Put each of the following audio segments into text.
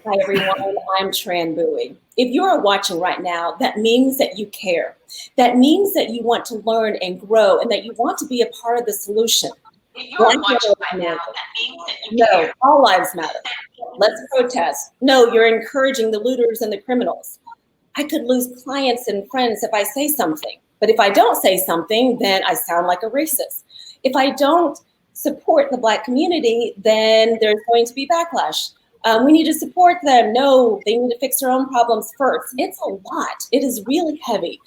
Hi, everyone. I'm Tran Bui. If you are watching right now, that means that you care. That means that you want to learn and grow and that you want to be a part of the solution. If you are watching right now, that means that you No, care. all lives matter. Let's protest. No, you're encouraging the looters and the criminals. I could lose clients and friends if I say something. But if I don't say something, then I sound like a racist. If I don't support the Black community, then there's going to be backlash. We need to support them. No, they need to fix their own problems first. It's a lot. It is really heavy.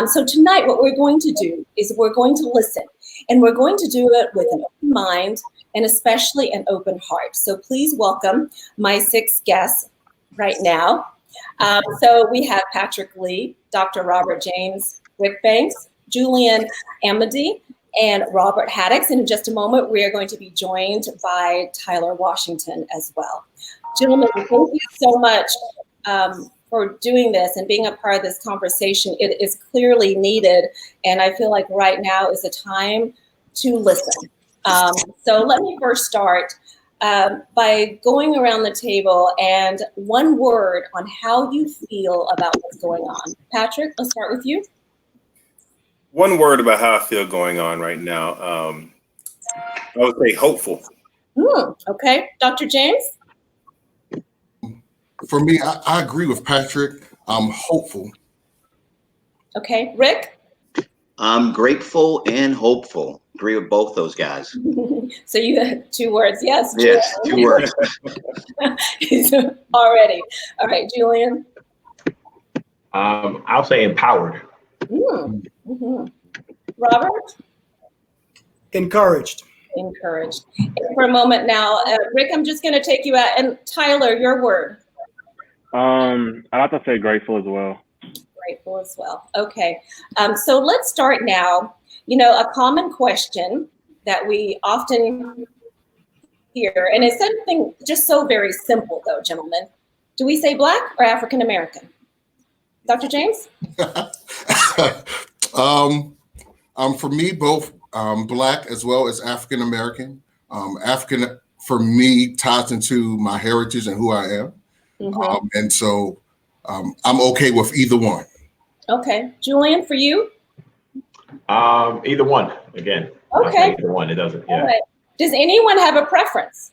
So tonight, what we're going to do is we're going to listen, and we're going to do it with an open mind and especially an open heart. So please welcome my 6 guests right now. So we have Patrick Lee, Dr. Robert James, Rick Banks, Julian Amedee, and Robert Haddocks. And in just a moment, we are going to be joined by Tyler Washington as well. Gentlemen, thank you so much for doing this and being a part of this conversation. It is clearly needed, and I feel like right now is the time to listen. So let me first start by going around the table and one word on how you feel about what's going on. Patrick, let's start with you. One word about how I feel going on right now. I would say hopeful. Okay. Dr. James? For me, I agree with Patrick. I'm hopeful. Okay. Rick? I'm grateful and hopeful. Agree with both those guys. So you had 2 words. Yes. Yes, 2 words. Already. All right, Julian? I'll say empowered. Robert? Encouraged. Encouraged. And for a moment now, Rick, I'm just going to take you out. And Tyler, your word. I'd have to say grateful as well. Grateful as well. Okay. So let's start now. You know, a common question that we often hear, and it's something just so very simple though, gentlemen. Do we say Black or African American? Dr. James? For me, both Black as well as African American. African, for me, ties into my heritage and who I am. And so I'm okay with either one. Okay. Julian, for you? Either one, again. Okay. Either one, it doesn't, yeah. All right. Does anyone have a preference?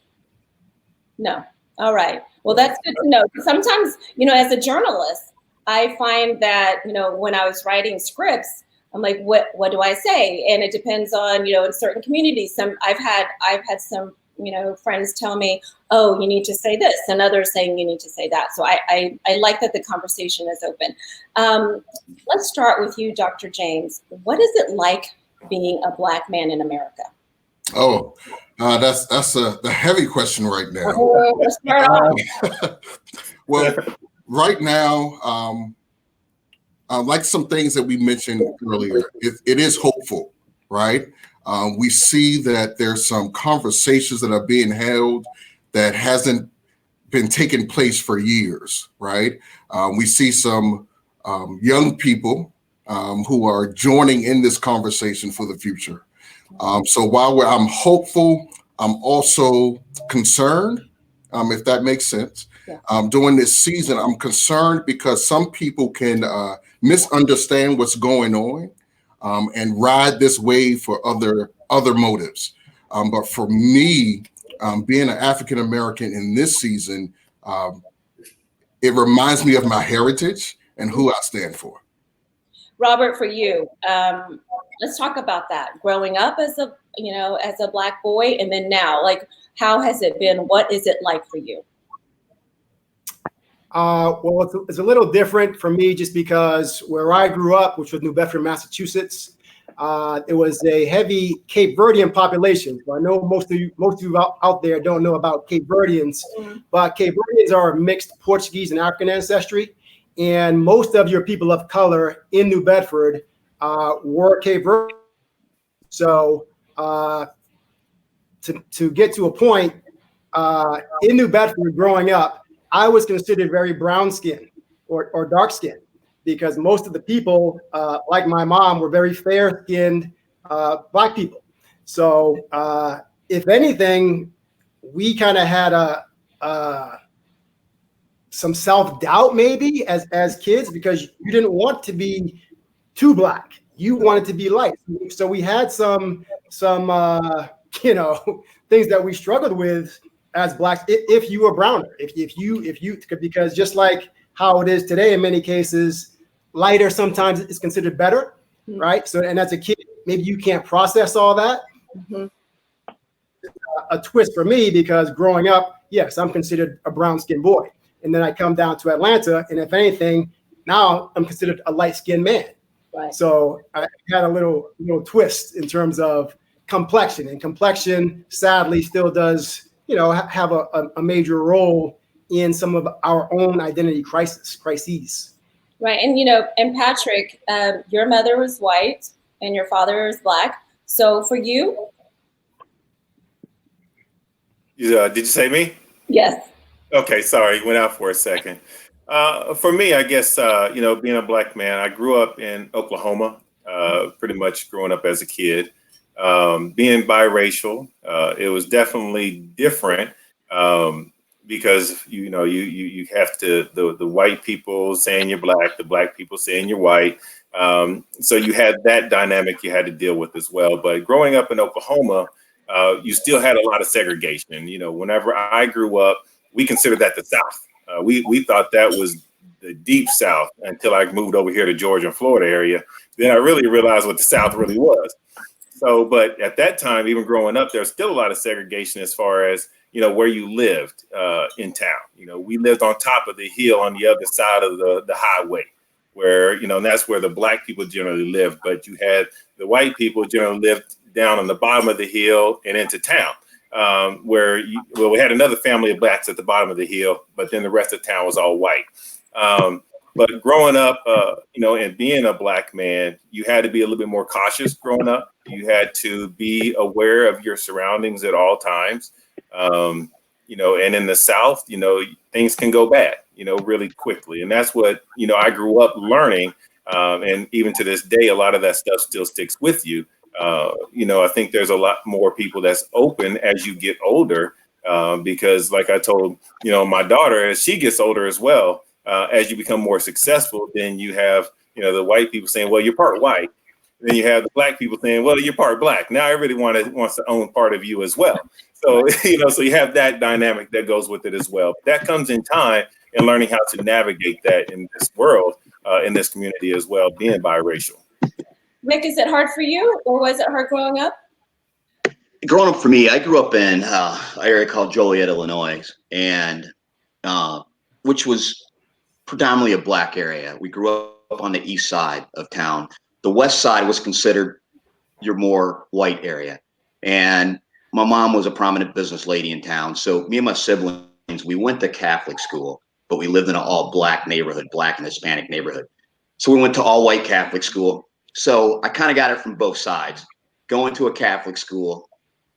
No. All right. Well, that's good to know. Sometimes, you know, as a journalist, I find that, you know, when I was writing scripts, I'm like, what do I say? And it depends on, you know, in certain communities. I've had some, you know, friends tell me, oh, you need to say this, and others saying you need to say that. So I like that the conversation is open. Let's start with you, Dr. James. What is it like being a Black man in America? Oh, that's the heavy question right now. Let's start off. Well, right now, like some things that we mentioned earlier, it is hopeful, right? We see that there's some conversations that are being held that hasn't been taking place for years, right? We see some young people who are joining in this conversation for the future. So while I'm hopeful, I'm also concerned, if that makes sense. Yeah. During this season, I'm concerned because some people can misunderstand what's going on and ride this wave for other motives. But for me, being an African American in this season, it reminds me of my heritage and who I stand for. Robert, for you, let's talk about that. Growing up as a Black boy, and then now, like, how has it been? What is it like for you? Well, it's a little different for me just because where I grew up, which was New Bedford, Massachusetts, it was a heavy Cape Verdean population. So I know most of you out there don't know about Cape Verdeans, but Cape Verdeans are mixed Portuguese and African ancestry, and most of your people of color in New Bedford were Cape Verdean. So to get to a point in New Bedford growing up, I was considered very brown skinned or dark skinned because most of the people, like my mom, were very fair skinned Black people. So if anything, we kind of had some self-doubt maybe as kids, because you didn't want to be too black. You wanted to be light. So we had some you know, things that we struggled with as blacks if you were browner, if you because just like how it is today in many cases, lighter sometimes is considered better, right? So, and as a kid, maybe you can't process all that. Mhm. A twist for me, because growing up, yes, I'm considered a brown-skinned boy. And then I come down to Atlanta, and if anything, now I'm considered a light-skinned man. Right. So I had a little twist in terms of complexion, and complexion sadly still does, you know, have a major role in some of our own identity crises. Right. And, you know, and Patrick, your mother was white and your father was black. So for you? Did you say me? Yes. Okay, sorry, went out for a second. For me, I guess, you know, being a black man, I grew up in Oklahoma, pretty much growing up as a kid. Being biracial, it was definitely different because, you know, you have to, the white people saying you're black, the black people saying you're white. So you had that dynamic you had to deal with as well. But growing up in Oklahoma, you still had a lot of segregation. You know, whenever I grew up, we considered that the South. We thought that was the deep South until I moved over here to Georgia and Florida area. Then I really realized what the South really was. So, but at that time, even growing up, there's still a lot of segregation as far as, you know, where you lived in town. You know, we lived on top of the hill on the other side of the highway where, you know, and that's where the black people generally lived. But you had the white people generally lived down on the bottom of the hill and into town. Where we had another family of blacks at the bottom of the hill, but then the rest of town was all white. But growing up, you know, and being a black man, you had to be a little bit more cautious growing up. You had to be aware of your surroundings at all times. You know, and in the South, you know, things can go bad, you know, really quickly. And that's what, you know, I grew up learning. And even to this day, a lot of that stuff still sticks with you. You know, I think there's a lot more people that's open as you get older, because like I told, you know, my daughter, as she gets older as well, as you become more successful, then you have, you know, the white people saying, well, you're part white. Then you have the black people saying, well, you're part black. Now everybody wants to own part of you as well. So, you know, so you have that dynamic that goes with it as well. That comes in time and learning how to navigate that in this world, in this community as well, being biracial. Rick, is it hard for you, or was it hard growing up? Growing up for me, I grew up in an area called Joliet, Illinois, and which was predominantly a black area. We grew up on the east side of town. The west side was considered your more white area. And my mom was a prominent business lady in town. So me and my siblings, we went to Catholic school, but we lived in an all black neighborhood, black and Hispanic neighborhood. So we went to all white Catholic school. So I kind of got it from both sides, going to a Catholic school,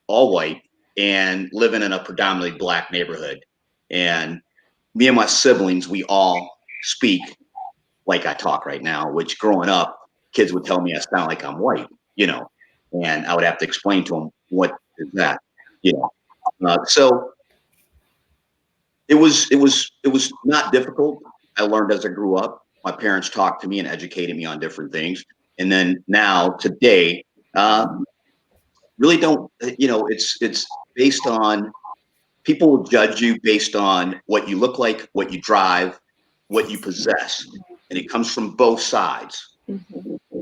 all white, and living in a predominantly black neighborhood. And me and my siblings, we all speak like I talk right now, which growing up, kids would tell me I sound like I'm white, you know, and I would have to explain to them, what is that, you know? So it was not difficult. I learned as I grew up. My parents talked to me and educated me on different things. And then now today, really don't, you know, it's based on, people will judge you based on what you look like, what you drive, what you possess. And it comes from both sides. Mm-hmm.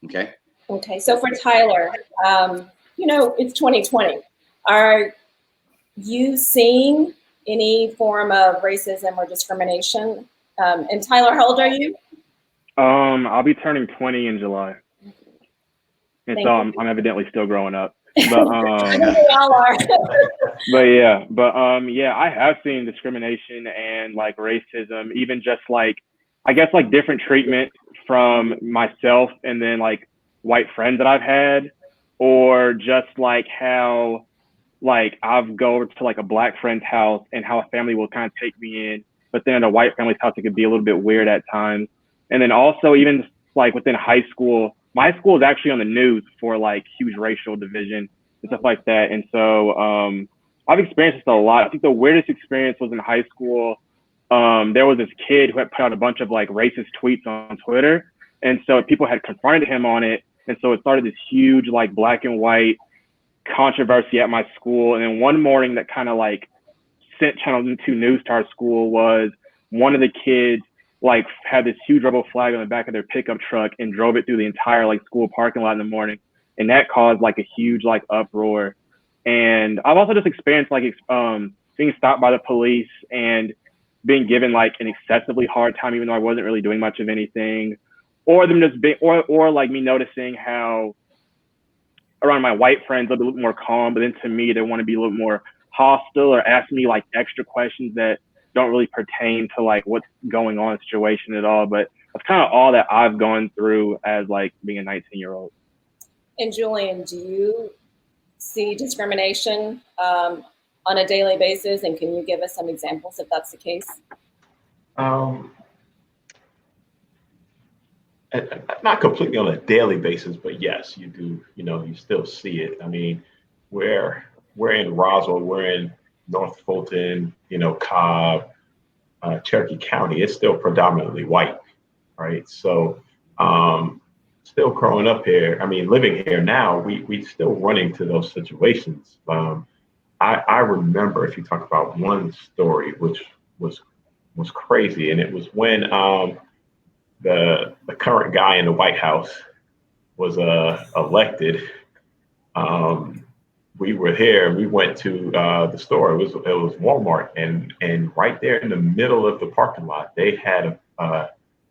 Okay. Okay. So for Tyler, you know, it's 2020. Are you seeing any form of racism or discrimination? And Tyler, how old are you? I'll be turning 20 in July. And so I'm evidently still growing up. But I know we all are. yeah, I have seen discrimination and like racism, even just like, I guess like different treatment from myself and then like white friends that I've had, or just like how like I've go over to like a black friend's house and how a family will kind of take me in, but then at a white family's house, it could be a little bit weird at times. And then also even like within high school, my school is actually on the news for like huge racial division and stuff like that. And so I've experienced this a lot. I think the weirdest experience was in high school. there was this kid who had put out a bunch of like racist tweets on Twitter. And so people had confronted him on it. And so it started this huge like black and white controversy at my school. And then one morning that kind of like sent Channel 2 news to our school was one of the kids like had this huge rebel flag on the back of their pickup truck and drove it through the entire like school parking lot in the morning. And that caused like a huge like uproar. And I've also just experienced like being stopped by the police and being given like an excessively hard time, even though I wasn't really doing much of anything, or them just being, or like me noticing how around my white friends they'll be a little more calm, but then to me they want to be a little more hostile or ask me like extra questions that don't really pertain to like what's going on in the situation at all. But that's kind of all that I've gone through as like being a 19-year-old. And Julian, do you see discrimination on a daily basis? And can you give us some examples if that's the case? Not completely on a daily basis, but yes, you do. You know, you still see it. I mean, we're in Roswell, we're in North Fulton, you know, Cobb, Cherokee County. It's still predominantly white, right? So, still growing up here, I mean, living here now, we still run into those situations. I remember, if you talk about one story, which was crazy, and it was when the current guy in the White House was elected. We were here. We went to the store. It was Walmart, and right there in the middle of the parking lot, they had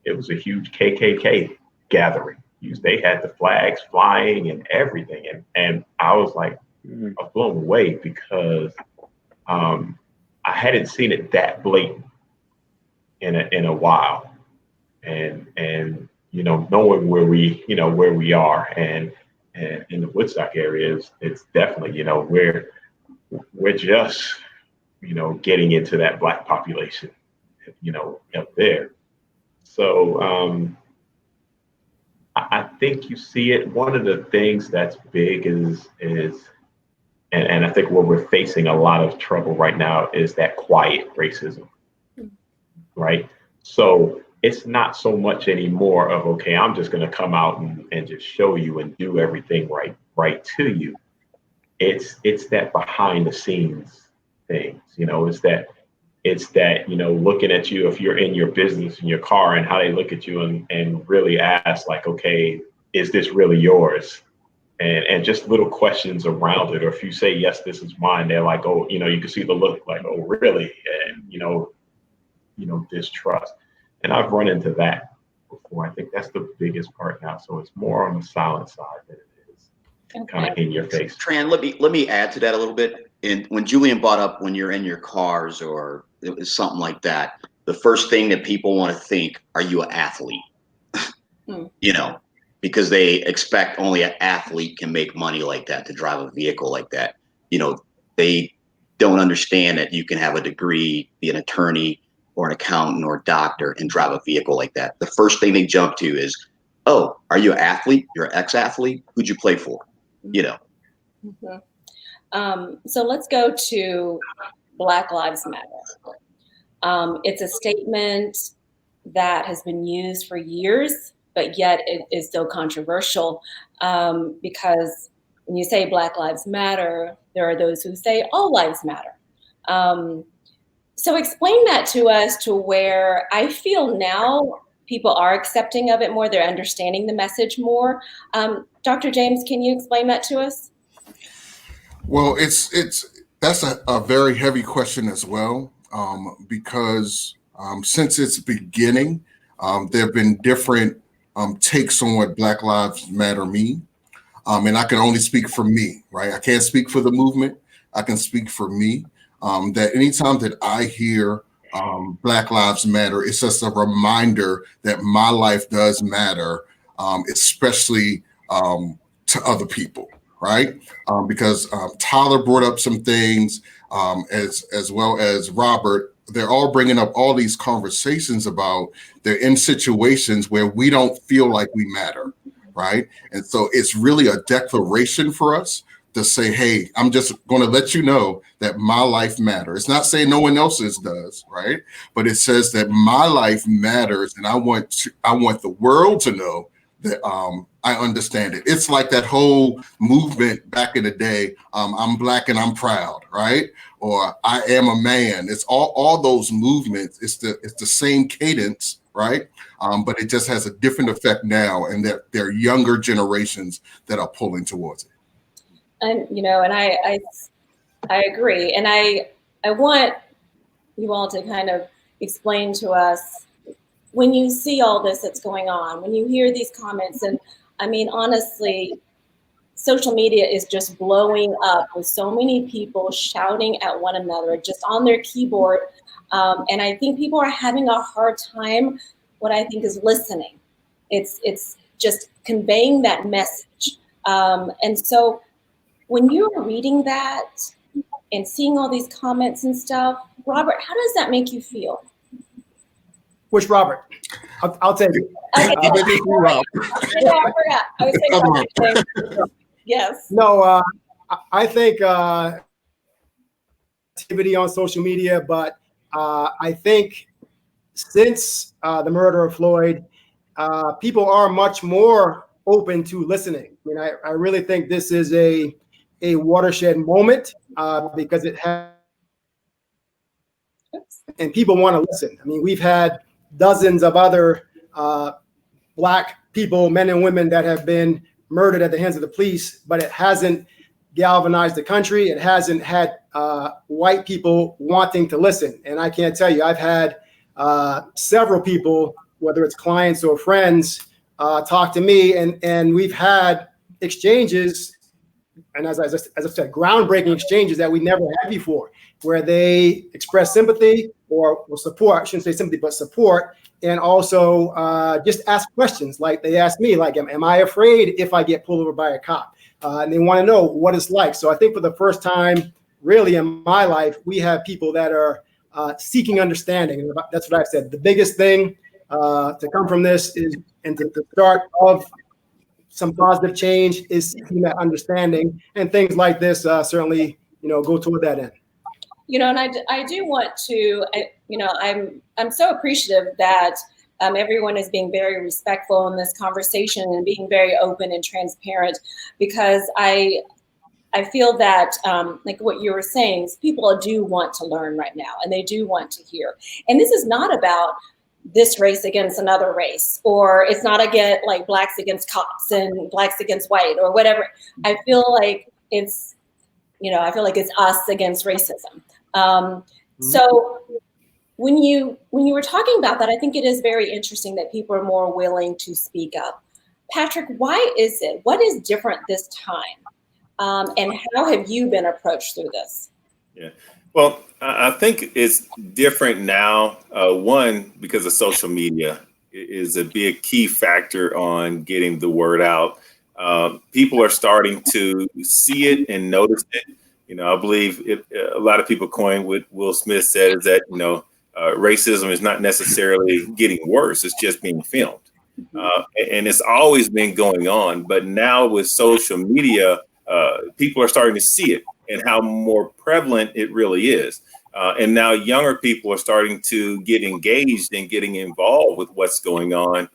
it was a huge KKK gathering. They had the flags flying and everything, and I was like, I was blown away because I hadn't seen it that blatant in a while, and you know, knowing where we are and in the Woodstock area, it's definitely, you know, we're just, you know, getting into that Black population, you know, up there. So I think you see it. One of the things that's big is and I think where we're facing a lot of trouble right now is that quiet racism, right? So it's not so much anymore of, okay, I'm just going to come out and just show you and do everything right to you. It's that behind the scenes things, you know, it's that, you know, looking at you, if you're in your business, in your car, and how they look at you and really ask like, okay, is this really yours? And just little questions around it. Or if you say, yes, this is mine, they're like, oh, you know, you can see the look like, oh, really? And, you know, distrust. And I've run into that before. I think that's the biggest part now. So it's more on the silent side than it is kind of in your face. Tran, let me add to that a little bit. And when Julian brought up when you're in your cars or it was something like that, the first thing that people want to think, are you an athlete? You know, because they expect only an athlete can make money like that, to drive a vehicle like that. You know, they don't understand that you can have a degree, be an attorney or an accountant or a doctor and drive a vehicle like that. The first thing they jump to is, oh, are you an athlete? You're an ex-athlete? Who'd you play for? You know. So let's go to Black Lives Matter. It's a statement that has been used for years, but yet it is still controversial because when you say Black Lives Matter, there are those who say all lives matter. So explain that to us, to where I feel now people are accepting of it more, they're understanding the message more. Dr. James, can you explain that to us? Well, that's a very heavy question as well, because since its beginning, there have been different takes on what Black Lives Matter mean. And I can only speak for me, right? I can't speak for the movement. I can speak for me. That anytime that I hear Black Lives Matter, it's just a reminder that my life does matter, especially to other people, right? Because Tyler brought up some things, as well as Robert. They're all bringing up all these conversations about they're in situations where we don't feel like we matter, right? And so it's really a declaration for us to say, hey, I'm just going to let you know that my life matters. It's not saying no one else's does, right? But it says that my life matters, and I want the world to know that I understand it. It's like that whole movement back in the day. I'm Black and I'm proud, right? Or I am a man. It's all those movements. It's the same cadence, right? But it just has a different effect now, and that there are younger generations that are pulling towards it. And I agree, and I want you all to kind of explain to us, when you see all this that's going on, when you hear these comments, and I mean, honestly, social media is just blowing up with so many people shouting at one another just on their keyboard. And I think people are having a hard time, what I think is listening. It's just conveying that message. And so when you're reading that and seeing all these comments and stuff, Robert, how does that make you feel? Which Robert? I'll tell you. Okay. I forgot. I was saying yes. No, I think activity on social media, but I think since the murder of Floyd, people are much more open to listening. I mean, I really think this is a watershed moment because it has, and people want to listen. I mean, we've had dozens of other Black people, men and women, that have been murdered at the hands of the police, but it hasn't galvanized the country. It hasn't had white people wanting to listen. And I can't tell you, I've had several people, whether it's clients or friends, talk to me, and we've had exchanges, and as I said, groundbreaking exchanges that we never had before, where they express sympathy or support. I shouldn't say sympathy, but support, and also just ask questions. Like they asked me, like, am I afraid if I get pulled over by a cop? And they want to know what it's like. So I think for the first time, really in my life, we have people that are seeking understanding. And that's what I've said. The biggest thing to come from this is, and to the start of some positive change, is seeking that understanding, and things like this certainly, go toward that end. And I do want to, I'm so appreciative that everyone is being very respectful in this conversation and being very open and transparent, because I feel that, like what you were saying, is people do want to learn right now, and they do want to hear. And this is not about this race against another race, or it's not against, like, Blacks against cops and Blacks against white or whatever. I feel like it's us against racism. So when you were talking about that, I think it is very interesting that people are more willing to speak up. Patrick, why is it? What is different this time? And how have you been approached through this? Yeah. Well, I think it's different now. One, because of social media is a big key factor on getting the word out. People are starting to see it and notice it. I believe a lot of people coin what Will Smith said, is that, racism is not necessarily getting worse. It's just being filmed. And it's always been going on. But now with social media, people are starting to see it and how more prevalent it really is. And now younger people are starting to get engaged and getting involved with what's going on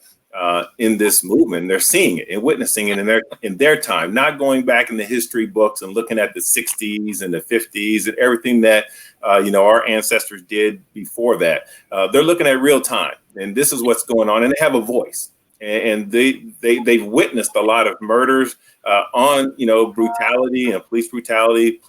in this movement. They're seeing it and witnessing it in their time, not going back in the history books and looking at the 60s and the 50s and everything that our ancestors did before that. They're looking at real time, and this is what's going on, and they have a voice. And they've witnessed a lot of murders on brutality and police brutality,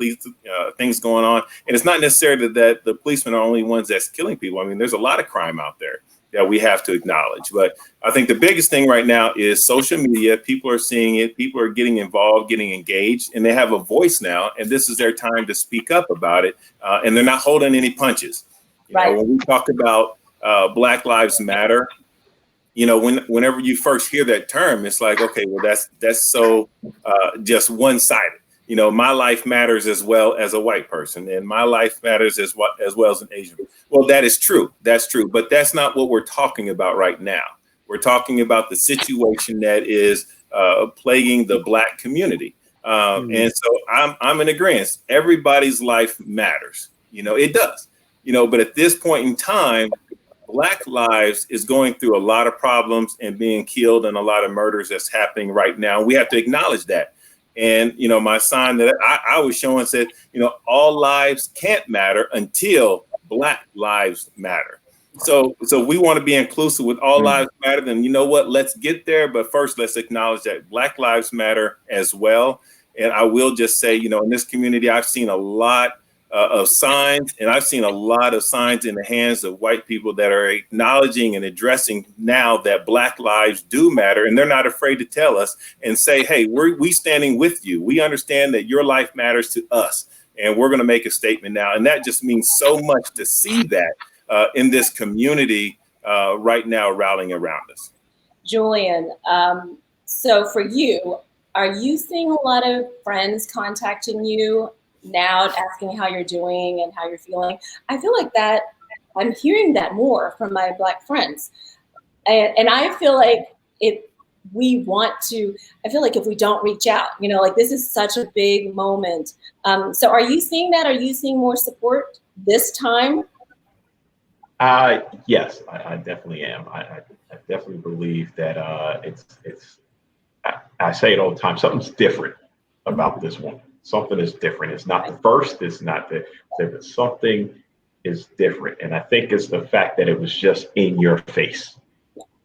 things going on. And it's not necessarily that the policemen are only ones that's killing people. I mean, there's a lot of crime out there that we have to acknowledge. But I think the biggest thing right now is social media. People are seeing it. People are getting involved, getting engaged, and they have a voice now. And this is their time to speak up about it. And they're not holding any punches. Right. When we talk about Black Lives Matter, whenever you first hear that term, it's like, okay, well, that's so just one-sided. My life matters as well as a white person, and my life matters as well as an Asian. Well, that is true. That's true. But that's not what we're talking about right now. We're talking about the situation that is plaguing the Black community. And so I'm in agreement. Everybody's life matters. It does. But at this point in time, Black lives is going through a lot of problems and being killed, and a lot of murders that's happening right now. We have to acknowledge that. And, my sign that I was showing said, all lives can't matter until Black lives matter. So we want to be inclusive with all lives matter. Then you know what? Let's get there. But first, let's acknowledge that Black lives matter as well. And I will just say, in this community, I've seen a lot of signs, and I've seen a lot of signs in the hands of white people that are acknowledging and addressing now that Black lives do matter, and they're not afraid to tell us and say, hey, we standing with you. We understand that your life matters to us, and we're going to make a statement now. And that just means so much to see that in this community right now rallying around us. Julian, so for you, are you seeing a lot of friends contacting you now, asking how you're doing and how you're feeling? I feel like that I'm hearing that more from my Black friends. And I feel like I feel like if we don't reach out, like this is such a big moment. So are you seeing that? Are you seeing more support this time? Yes, I definitely am. I definitely believe that I say it all the time, something's different about this one. Something is different. It's not the first, it's not but something is different. And I think it's the fact that it was just in your face.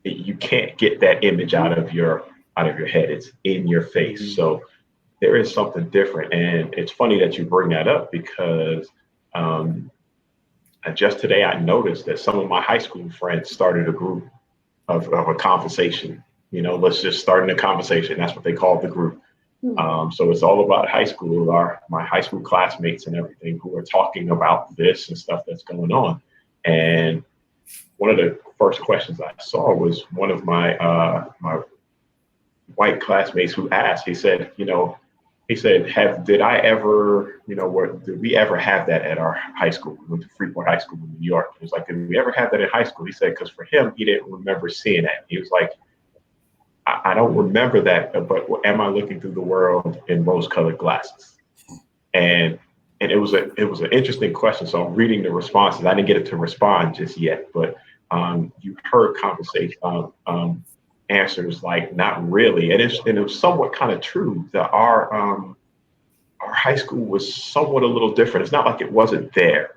You can't get that image out of your head. It's in your face. So there is something different. And it's funny that you bring that up because just today I noticed that some of my high school friends started a group of a conversation. Let's just start in a conversation. That's what they call the group. So it's all about high school, my high school classmates and everything who are talking about this and stuff that's going on. And one of the first questions I saw was one of my white classmates who asked. He said, did I ever, did we ever have that at our high school? We went to Freeport High School in New York. He was like, did we ever have that in high school? He said, because for him, he didn't remember seeing that. He was like, I don't remember that, but am I looking through the world in rose-colored glasses? And it was an interesting question. So I'm reading the responses. I didn't get it to respond just yet, but you heard conversation answers like not really, and it was somewhat kind of true that our high school was somewhat a little different. It's not like it wasn't there,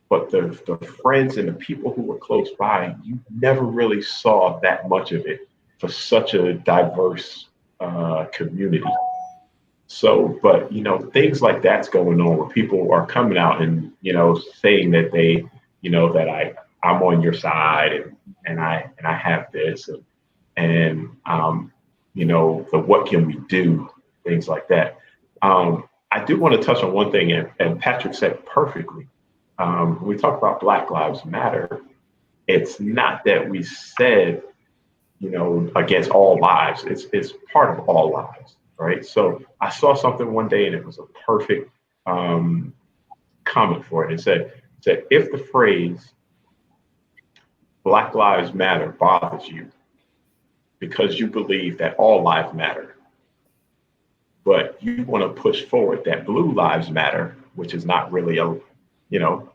but the friends and the people who were close by, you never really saw that much of it. For such a diverse community. So, but, things like that's going on where people are coming out and, saying that they, that I'm on your side and I have this and the what can we do, things like that. I do want to touch on one thing, and Patrick said perfectly. When we talk about Black Lives Matter, it's not that we said, against all lives. It's part of all lives, right? So I saw something one day and it was a perfect comment for it. It said, if the phrase Black Lives Matter bothers you because you believe that all lives matter, but you want to push forward that blue lives matter, which is not really a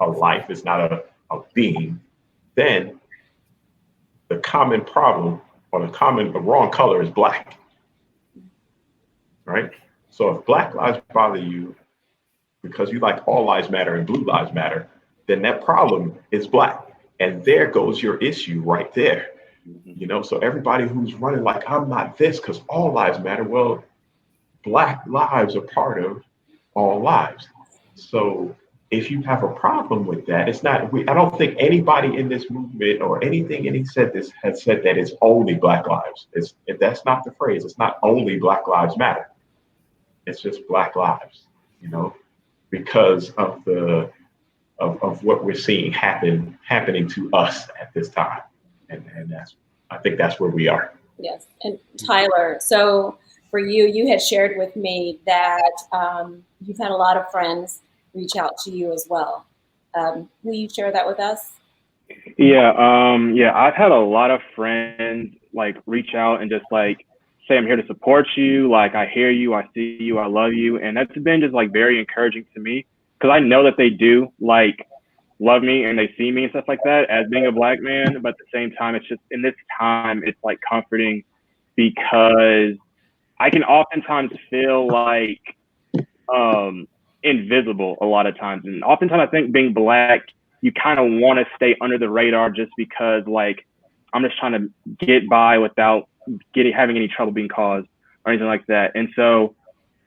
life, it's not a being, then the common problem or the wrong color is black, right? So if Black lives bother you because you like all lives matter and blue lives matter, then that problem is black. And there goes your issue right there. So everybody who's running like, I'm not this because all lives matter. Well, Black lives are part of all lives. So if you have a problem with that, it's not, I don't think anybody in this movement or anything any said this has said that it's only Black lives. That's not the phrase. It's not only Black Lives Matter. It's just Black lives, because of of what we're seeing happening to us at this time. And I think that's where we are. Yes. And Tyler, so for you had shared with me that you've had a lot of friends reach out to you as well. Will you share that with us? Yeah. I've had a lot of friends reach out and just say I'm here to support you. Like, I hear you, I see you, I love you. And that's been just like very encouraging to me, because I know that they do like love me and they see me and stuff like that as being a Black man. But at the same time, it's just in this time, it's like comforting, because I can oftentimes feel like invisible a lot of times. And oftentimes I think being Black, you kind of want to stay under the radar just because like I'm just trying to get by without having any trouble being caused or anything like that. And so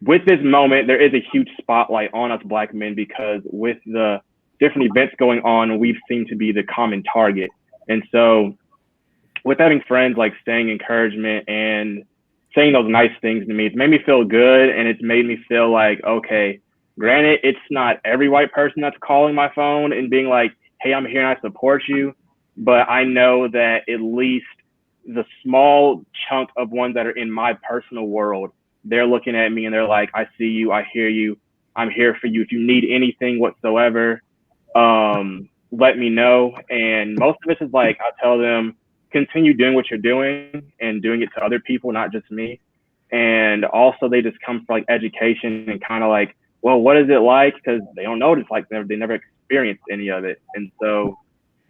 with this moment, there is a huge spotlight on us Black men, because with the different events going on, we seem to be the common target. And so with having friends like saying encouragement and saying those nice things to me, it's made me feel good. And it's made me feel like, okay, granted, it's not every white person that's calling my phone and being like, hey, I'm here and I support you. But I know that at least the small chunk of ones that are in my personal world, they're looking at me and they're like, I see you, I hear you, I'm here for you. If you need anything whatsoever, let me know. And most of it is like, I tell them, continue doing what you're doing and doing it to other people, not just me. And also they just come for like education and kind of like, well, what is it like? Because they don't know what it's like. They never experienced any of it. And so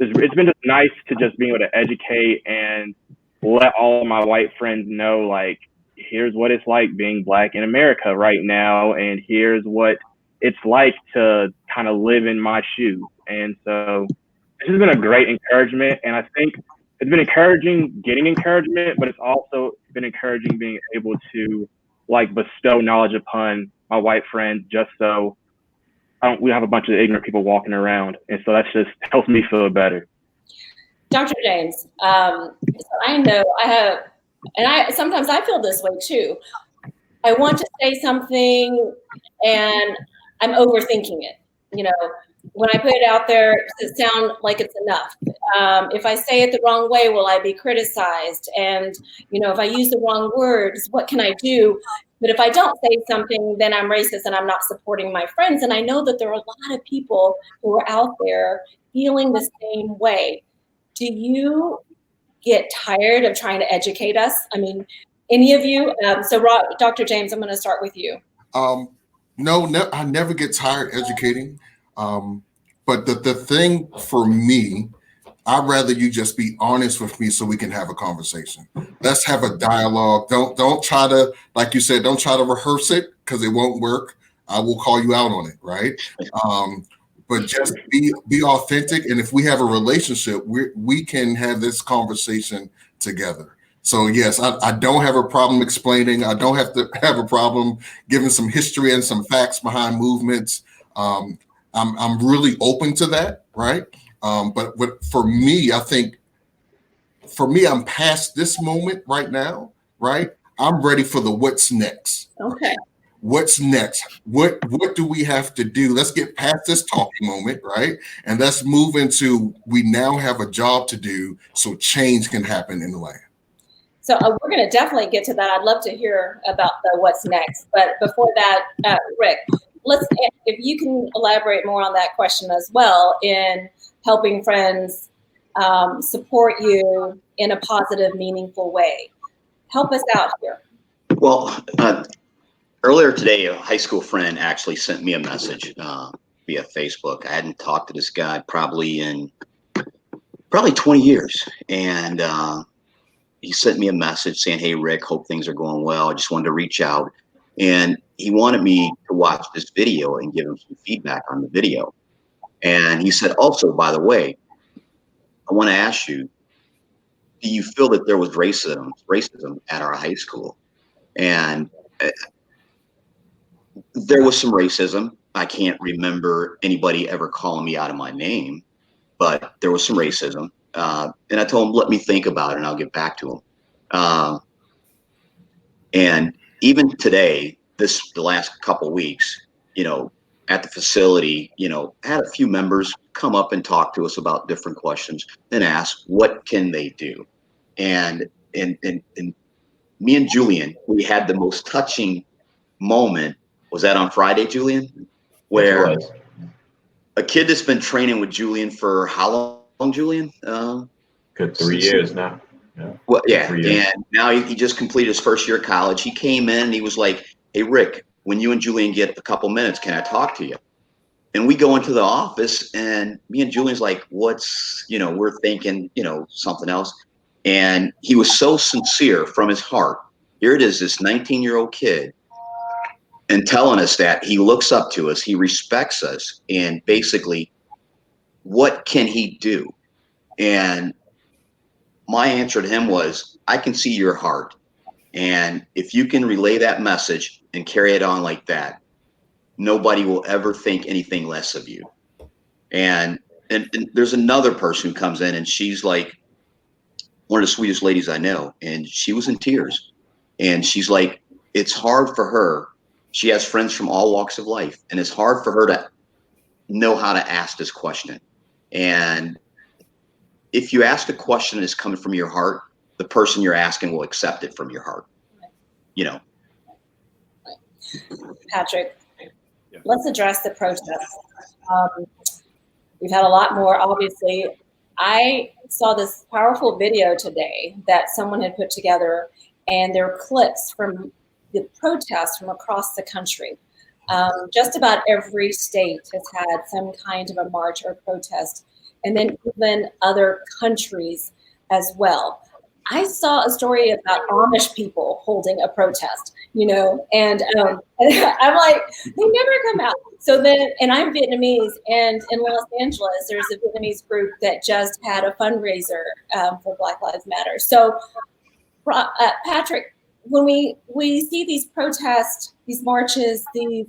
it's been just nice to just be able to educate and let all of my white friends know, like, here's what it's like being Black in America right now. And here's what it's like to kind of live in my shoes. And so this has been a great encouragement. And I think it's been encouraging getting encouragement, but it's also been encouraging being able to like bestow knowledge upon my white friends, just so we have a bunch of ignorant people walking around. And so that's just helps me feel better. Dr. James, so I know I have, and sometimes I feel this way too. I want to say something and I'm overthinking it. You know, when I put it out there, does it sound like it's enough? If I say it the wrong way, will I be criticized? And, you know, if I use the wrong words, what can I do? But if I don't say something, then I'm racist and I'm not supporting my friends. And I know that there are a lot of people who are out there feeling the same way. Do you get tired of trying to educate us? I mean, any of you? Dr. James, I'm going to start with you. No, I never get tired educating. But the thing for me, I'd rather you just be honest with me so we can have a conversation. Let's have a dialogue. Don't try to, like you said, don't try to rehearse it, because it won't work. I will call you out on it, right? But just be authentic. And if we have a relationship, we can have this conversation together. So yes, I don't have a problem explaining. I don't have to have a problem giving some history and some facts behind movements. I'm really open to that, right? But for me, I think I'm past this moment right now, right? I'm ready for the what's next. Okay. What's next? What do we have to do? Let's get past this talking moment, right? And let's move into, we now have a job to do so change can happen in the land. So we're going to definitely get to that. I'd love to hear about the what's next. But before that, Rick, if you can elaborate more on that question as well, in helping friends support you in a positive, meaningful way. Help us out here. Well, earlier today, a high school friend actually sent me a message via Facebook. I hadn't talked to this guy probably 20 years. And he sent me a message saying, hey, Rick, hope things are going well. I just wanted to reach out. And he wanted me to watch this video and give him some feedback on the video. And he said, also, by the way, I want to ask you, do you feel that there was racism at our high school? And there was some racism. I can't remember anybody ever calling me out of my name, but there was some racism. And I told him, let me think about it and I'll get back to him. And even today, the last couple of weeks, you know, at the facility, you know, had a few members come up and talk to us about different questions and ask, what can they do? And me and Julian, we had the most touching moment. Was that on Friday, Julian? Where a kid that's been training with Julian for how long, Julian? Good 3 years now. Well, yeah, 3 years. and now he just completed his first year of college. He came in and he was like, "Hey, Rick, when you and Julian get a couple minutes, can I talk to you?" And we go into the office, and me and Julian's like, "What's, we're thinking, something else." And he was so sincere from his heart. Here it is, this 19-year-old kid, and telling us that he looks up to us, he respects us, and basically, what can he do? And my answer to him was, I can see your heart. And if you can relay that message and carry it on like that, nobody will ever think anything less of you. And there's another person who comes in, and she's like one of the sweetest ladies I know. And she was in tears. And she's like, it's hard for her. She has friends from all walks of life. And it's hard for her to know how to ask this question. And if you ask a question that's coming from your heart, the person you're asking will accept it from your heart. Patrick, let's address the protests. We've had a lot more, obviously. I saw this powerful video today that someone had put together, and there are clips from the protests from across the country. Just about every state has had some kind of a march or protest, and then even other countries as well. I saw a story about Amish people holding a protest, and I'm like, they never come out. So then, and I'm Vietnamese, and in Los Angeles, there's a Vietnamese group that just had a fundraiser for Black Lives Matter. So, Patrick, when we see these protests, these marches, these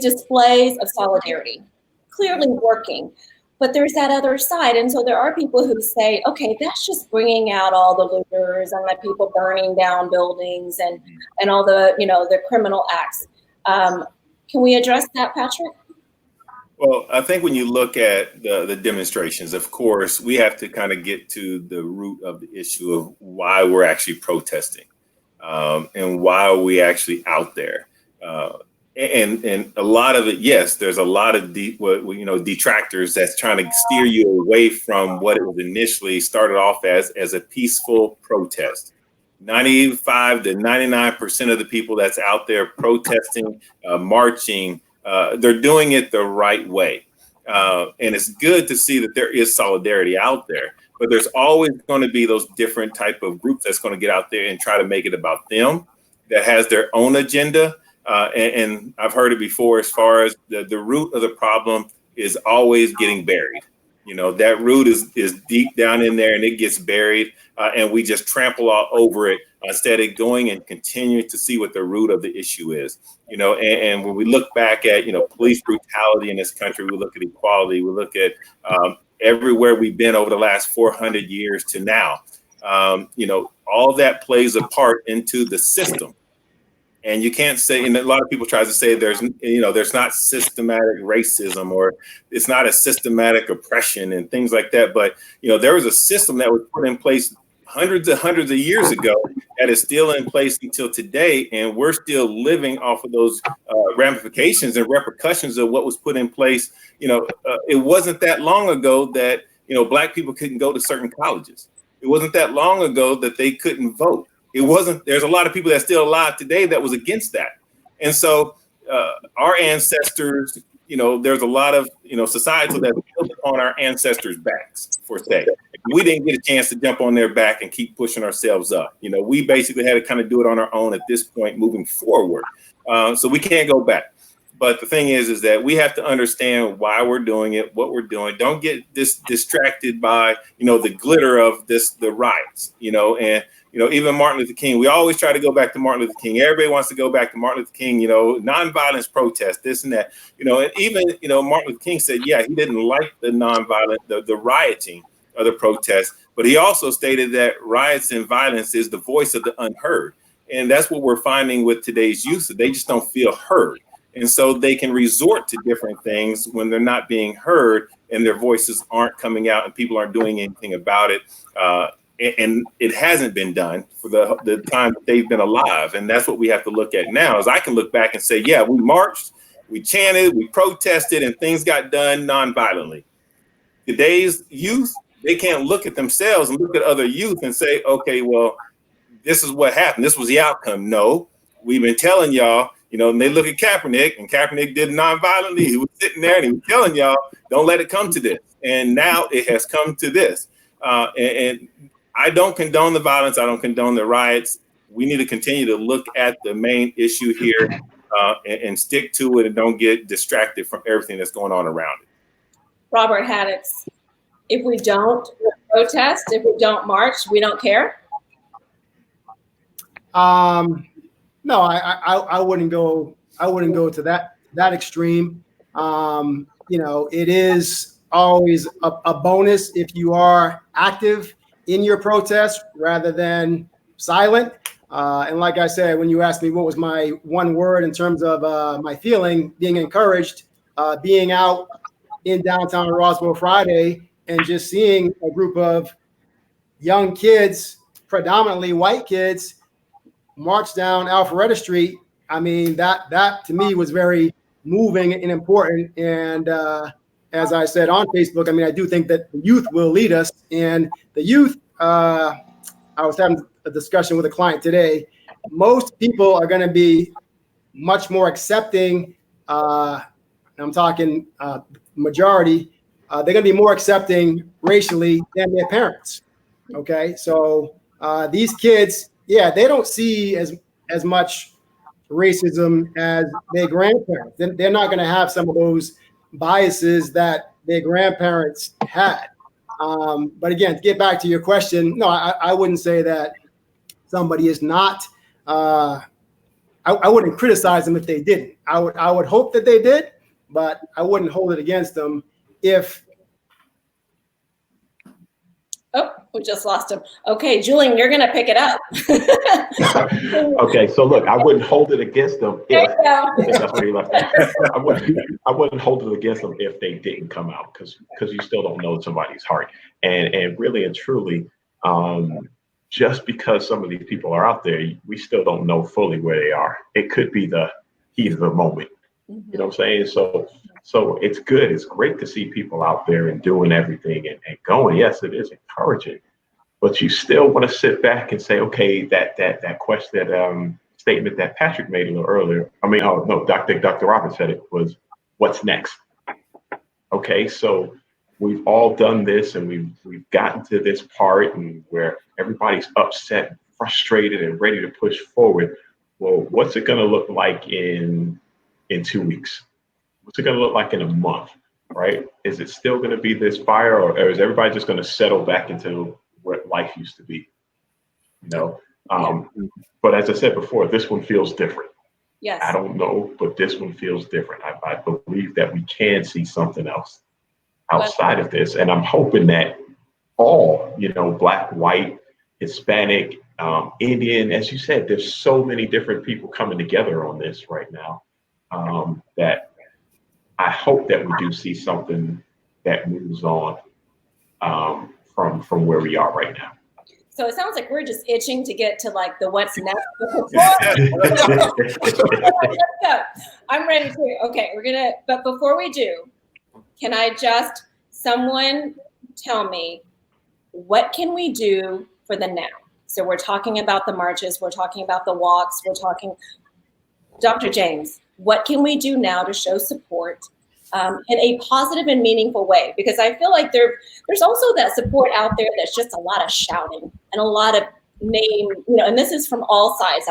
displays of solidarity, clearly working, but there's that other side. And so there are people who say, okay, that's just bringing out all the looters and the people burning down buildings and all the, the criminal acts. Can we address that, Patrick? Well, I think when you look at the demonstrations, of course, we have to kind of get to the root of the issue of why we're actually protesting and why are we actually out there. And a lot of it, yes, there's a lot of detractors that's trying to steer you away from what it was initially started off as a peaceful protest. 95 to 99% of the people that's out there protesting, marching, they're doing it the right way. And it's good to see that there is solidarity out there, but there's always going to be those different type of groups that's going to get out there and try to make it about them, that has their own agenda. And I've heard it before, as far as the root of the problem is always getting buried. That root is deep down in there, and it gets buried, and we just trample all over it instead of going and continuing to see what the root of the issue is. And when we look back at, police brutality in this country, we look at equality, we look at everywhere we've been over the last 400 years to now, all that plays a part into the system. And you can't say, and a lot of people try to say there's not systematic racism or it's not a systematic oppression and things like that. But, there was a system that was put in place hundreds of years ago that is still in place until today. And we're still living off of those ramifications and repercussions of what was put in place. It wasn't that long ago that, Black people couldn't go to certain colleges. It wasn't that long ago that they couldn't vote. There's a lot of people that's still alive today that was against that. And so our ancestors, there's a lot of, societal that's built on our ancestors' backs, for say. We didn't get a chance to jump on their back and keep pushing ourselves up. We basically had to kind of do it on our own at this point moving forward. So we can't go back. But the thing is that we have to understand why we're doing it, what we're doing. Don't get distracted by, the glitter of the riots, and even Martin Luther King, we always try to go back to Martin Luther King. Everybody wants to go back to Martin Luther King, nonviolence protest, this and that, and even, Martin Luther King said, yeah, he didn't like the nonviolent, the rioting of the protest, but he also stated that riots and violence is the voice of the unheard. And that's what we're finding with today's youth. They just don't feel heard. And so they can resort to different things when they're not being heard and their voices aren't coming out and people aren't doing anything about it. And it hasn't been done for the time that they've been alive. And that's what we have to look at now, is I can look back and say, yeah, we marched, we chanted, we protested, and things got done non-violently. Today's youth, they can't look at themselves and look at other youth and say, okay, well, this is what happened. This was the outcome. No, we've been telling y'all, and they look at Kaepernick, and Kaepernick did nonviolently. He was sitting there and he was telling y'all, don't let it come to this. And now it has come to this. And I don't condone the violence. I don't condone the riots. We need to continue to look at the main issue here and stick to it and don't get distracted from everything that's going on around it. Robert Haddocks, if we don't protest, if we don't march, we don't care? No, I wouldn't go to that extreme. It is always a bonus if you are active in your protest rather than silent. And like I said, when you asked me what was my one word in terms of my feeling, being encouraged, being out in downtown Roswell Friday and just seeing a group of young kids, predominantly white kids, march down Alpharetta Street. I mean, that to me was very moving and important. And as I said on Facebook, I mean, I do think that the youth will lead us. And the youth, I was having a discussion with a client today. Most people are going to be much more accepting. I'm talking majority. They're going to be more accepting racially than their parents. Okay, so these kids, they don't see as much racism as their grandparents. They're not going to have some of those biases that their grandparents had. But again, to get back to your question, no, I wouldn't say that somebody is not. I wouldn't criticize them if they didn't. I would hope that they did, but I wouldn't hold it against them if. Oh, we just lost him. Okay, Julian, you're going to pick it up. Okay, so look, I wouldn't hold it against them if that's where you left it. I wouldn't hold it against them if they didn't come out because you still don't know somebody's heart. And really and truly, just because some of these people are out there, we still don't know fully where they are. It could be the heat of the moment. Mm-hmm. You know what I'm saying? So it's good. It's great to see people out there and doing everything and going. Yes, it is encouraging, but you still want to sit back and say, okay, that question, that statement that Patrick made a little earlier. I mean, oh no, Dr. Roberts said it was, what's next? Okay, so we've all done this and we've gotten to this part and where everybody's upset, frustrated, and ready to push forward. Well, what's it going to look like in 2 weeks? What's it going to look like in a month, right? Is it still going to be this fire or is everybody just going to settle back into what life used to be? But as I said before, this one feels different. Yes. I don't know, but this one feels different. I believe that we can see something else outside of this. And I'm hoping that all, Black, white, Hispanic, Indian, as you said, there's so many different people coming together on this right now that I hope that we do see something that moves on from where we are right now. So it sounds like we're just itching to get to like the what's next. I'm ready to. Okay, but before we do, can I someone tell me what can we do for the now? So we're talking about the marches, we're talking about the walks, Dr. James, what can we do now to show support in a positive and meaningful way? Because I feel like there's also that support out there that's just a lot of shouting and a lot of and this is from all sides.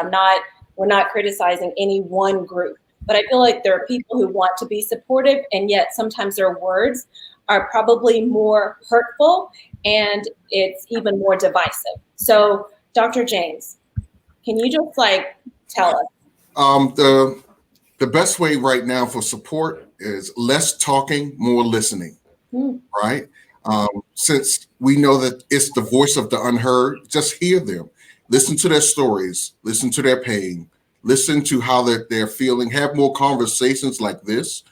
We're not criticizing any one group, but I feel like there are people who want to be supportive and yet sometimes their words are probably more hurtful and it's even more divisive. So Dr. James, can you just tell us? The best way right now for support is less talking, more listening, right? Since we know that it's the voice of the unheard, just hear them. Listen to their stories, listen to their pain, listen to how they're feeling, have more conversations like this,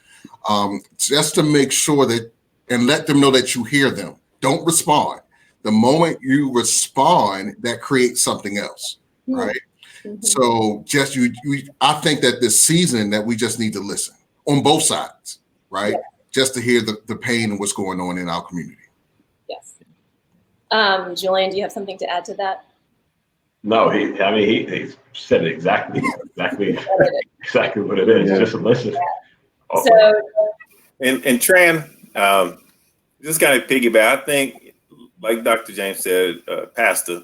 just to make sure that, and let them know that you hear them. Don't respond. The moment you respond, that creates something else, right? Mm-hmm. So I think that this season that we just need to listen on both sides, right? Yeah. Just to hear the pain and what's going on in our community. Yes. Julian, do you have something to add to that? No, he said it exactly what it is. Yeah. Just listen. So, And Tran, just kind of piggyback. I think, like Dr. James said, Pastor,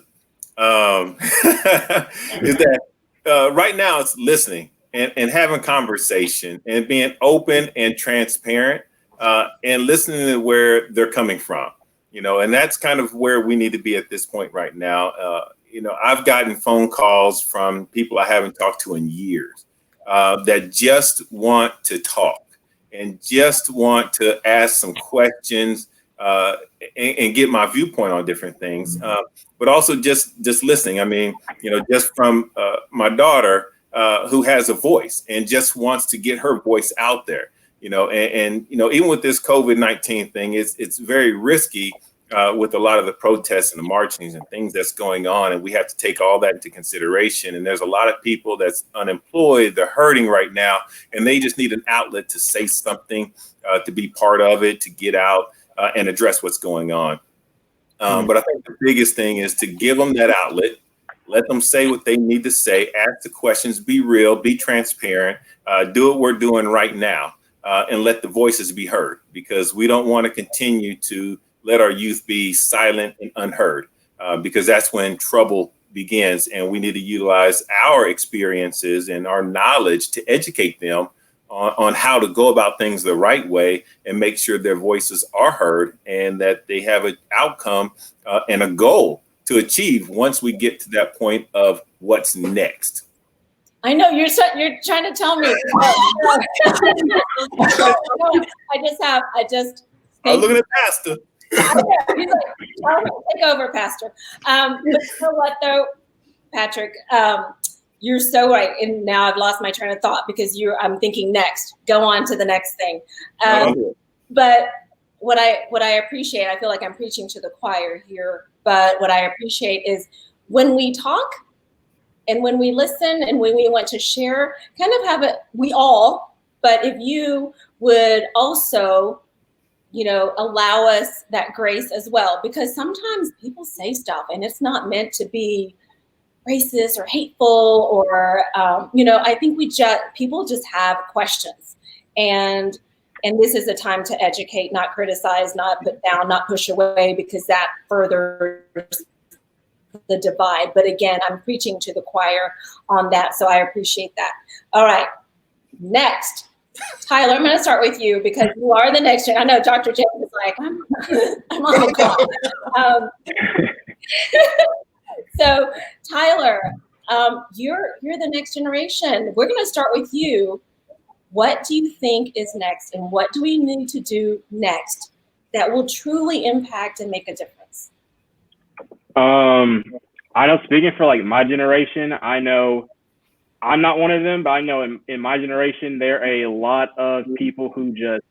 is that right now it's listening and having conversation and being open and transparent and listening to where they're coming from. And that's kind of where we need to be at this point right now. I've gotten phone calls from people I haven't talked to in years that just want to talk and just want to ask some questions and get my viewpoint on different things, but also just listening. I mean, just from my daughter who has a voice and just wants to get her voice out there. And even with this COVID-19 thing, it's very risky. With a lot of the protests and the marchings and things that's going on. And we have to take all that into consideration. And there's a lot of people that's unemployed, they're hurting right now, and they just need an outlet to say something, to be part of it, to get out and address what's going on. But I think the biggest thing is to give them that outlet, let them say what they need to say, ask the questions, be real, be transparent, do what we're doing right now, and let the voices be heard, because we don't want to continue to let our youth be silent and unheard, because that's when trouble begins. And we need to utilize our experiences and our knowledge to educate them on how to go about things the right way and make sure their voices are heard and that they have an outcome and a goal to achieve once we get to that point of what's next. I know you're trying to tell me. I'm looking at Pastor. He's like, take over, Pastor. But you know what, though, Patrick, you're so right. And now I've lost my train of thought because I'm thinking next. Go on to the next thing. But what I appreciate, I feel like I'm preaching to the choir here. But what I appreciate is when we talk and when we listen and when we want to share, kind of but if you would also allow us that grace as well, because sometimes people say stuff and it's not meant to be racist or hateful or, I think people just have questions, and this is a time to educate, not criticize, not put down, not push away, because that furthers the divide. But again, I'm preaching to the choir on that. So I appreciate that. All right, next. Tyler, I'm going to start with you because you are the next gen. I know Dr. James is like, I'm on the clock. So Tyler, you're the next generation. We're going to start with you. What do you think is next, and what do we need to do next that will truly impact and make a difference? I know, speaking for like my generation, I know I'm not one of them, but I know in my generation, there are a lot of people who just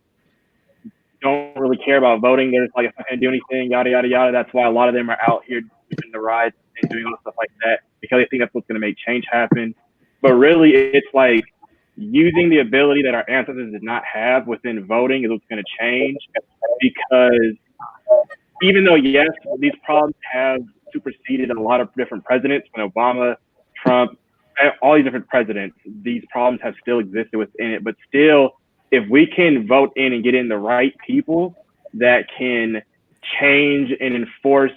don't really care about voting. They're just like, if I can't do anything, yada, yada, yada. That's why a lot of them are out here doing the rides and doing all stuff like that, because they think that's what's going to make change happen. But really, it's like using the ability that our ancestors did not have within voting is what's going to change, because even though, yes, these problems have superseded a lot of different presidents, when Obama, Trump, all these different presidents, these problems have still existed within it. But still, if we can vote in and get in the right people that can change and enforce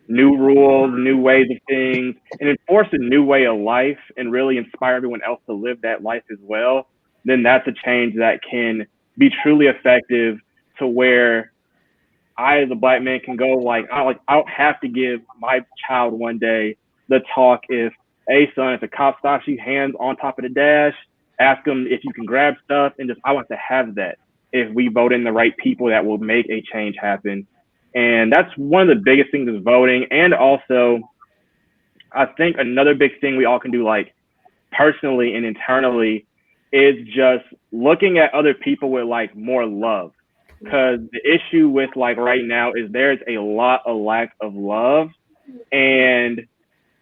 new rules, new ways of things, and enforce a new way of life and really inspire everyone else to live that life as well, then that's a change that can be truly effective, to where I, as a Black man, can go I don't have to give my child one day the talk if, hey, son, if a cop stops you, hands on top of the dash, ask them if you can grab stuff, and I want to have that if we vote in the right people that will make a change happen. And that's one of the biggest things is voting. And also, I think another big thing we all can do, like personally and internally, is just looking at other people with like more love. Because the issue with like right now is there's a lot of lack of love, and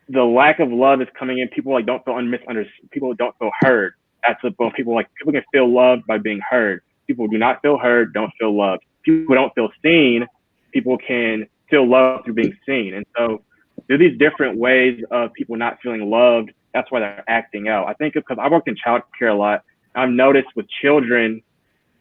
the lack of love is coming in. People like don't feel misunderstood. People don't feel heard. That's what people can feel loved by being heard. People who do not feel heard don't feel loved. People who don't feel seen, people can still love through being seen. And so there are these different ways of people not feeling loved. That's why they're acting out. I think because I worked in childcare a lot, I've noticed with children,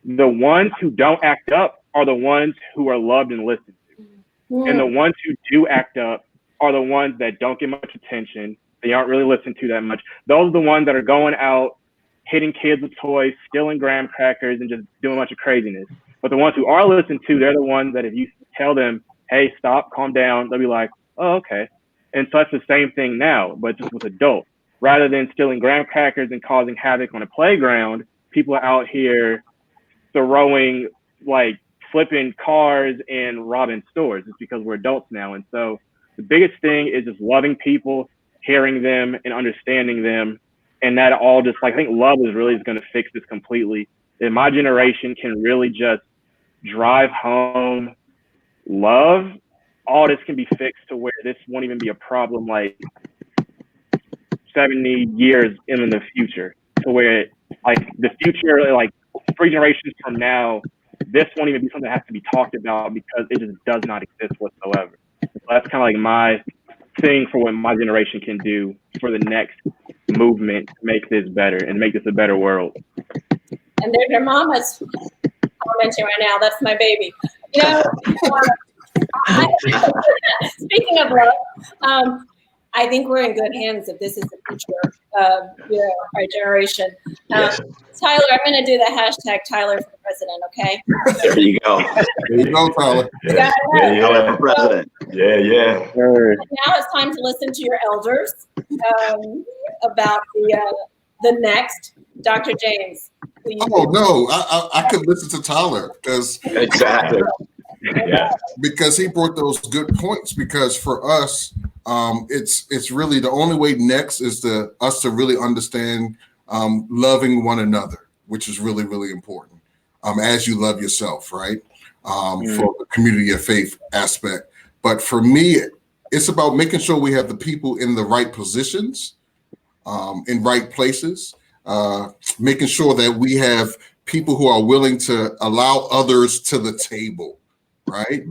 the ones who don't act up are the ones who are loved and listened to. And the ones who do act up are the ones that don't get much attention. They aren't really listened to that much. Those are the ones that are going out, hitting kids with toys, stealing graham crackers, and just doing a bunch of craziness. But the ones who are listened to, they're the ones that if you tell them, hey, stop, calm down, they'll be like, oh, okay. And so it's the same thing now, but just with adults. Rather than stealing graham crackers and causing havoc on a playground, people are out here throwing, like, flipping cars and robbing stores. It's because we're adults now. And so the biggest thing is just loving people, hearing them and understanding them. And that all just, like, I think love is really going to fix this completely. And my generation can really just drive home love. All this can be fixed to where this won't even be a problem like 70 years in the future, to where, like, the future, like 3 generations from now, this won't even be something that has to be talked about because it just does not exist whatsoever. So that's kind of like my thing for what my generation can do for the next movement to make this better and make this a better world. And there's your mama's commenting right now. That's my baby. You know, speaking of love, I think we're in good hands if this is the future of our generation. Yes. Tyler, I'm going to do the hashtag Tyler for president, okay? There you go. There you go, Tyler. Yeah. Yeah. For president. Yeah. Now it's time to listen to your elders about the next. Dr. James. Please. Oh no, I could listen to Tyler because Exactly. Yeah. because he brought those good points. Because for us, it's really the only way next is us to really understand loving one another, which is really, really important. As you love yourself, right? For the community of faith aspect. But for me, it's about making sure we have the people in the right positions, in right places, making sure that we have people who are willing to allow others to the table, right?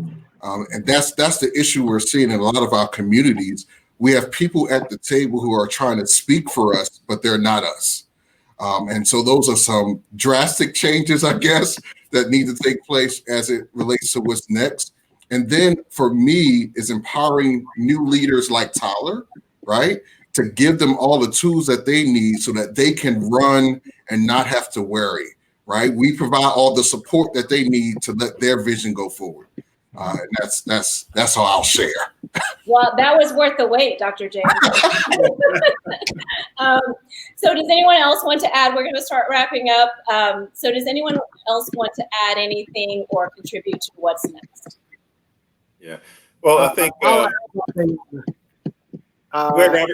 And that's the issue we're seeing in a lot of our communities. We have people at the table who are trying to speak for us, but they're not us. And so those are some drastic changes, I guess, that need to take place as it relates to what's next. And then for me is empowering new leaders like Tyler, right? To give them all the tools that they need so that they can run and not have to worry, right? We provide all the support that they need to let their vision go forward. And that's how I'll share. Well, that was worth the wait, Dr. James. So does anyone else want to add? We're going to start wrapping up. So does anyone else want to add anything or contribute to what's next? Yeah. Well, I think.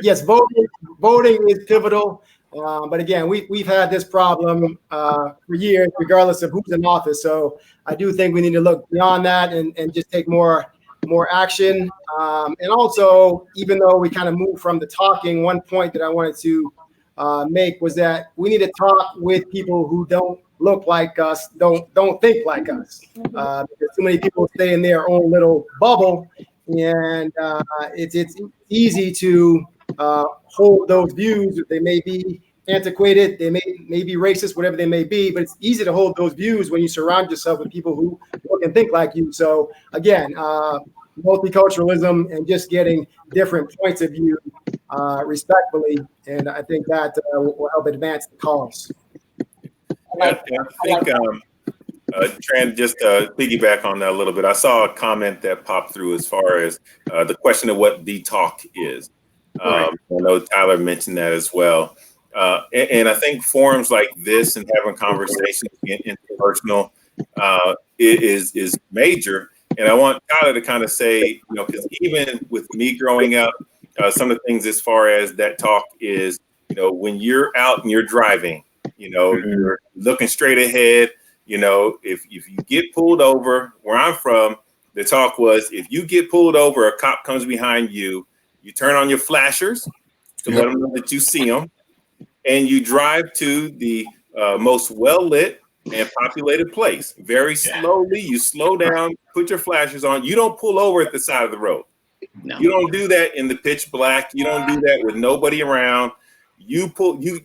Yes, voting is pivotal. But again, we've had this problem for years, regardless of who's in office. So I do think we need to look beyond that and just take more action. And also, even though we kind of moved from the talking, one point that I wanted to make was that we need to talk with people who don't look like us, don't think like us. Because too many people stay in their own little bubble, and it's easy to hold those views. They may be antiquated, they may be racist, whatever they may be, but it's easy to hold those views when you surround yourself with people who look and think like you. So again, multiculturalism and just getting different points of view respectfully, and I think that will help advance the cause. I think Tran, just piggyback on that a little bit. I saw a comment that popped through as far as the question of what the talk is. I know Tyler mentioned that as well. And I think forums like this and having conversations interpersonal is major. And I want Tyler to kind of say, because even with me growing up, some of the things as far as that talk is, when you're out and you're driving, you're looking straight ahead. If you get pulled over, where I'm from, the talk was, if you get pulled over, a cop comes behind you, you turn on your flashers to let them know that you see them, and you drive to the most well-lit and populated place. Very slowly, you slow down, put your flashers on. You don't pull over at the side of the road. No. You don't do that in the pitch black. You don't do that with nobody around. You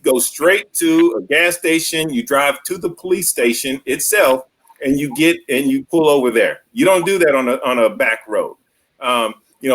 go straight to a gas station. You drive to the police station itself, and you pull over there. You don't do that on a back road.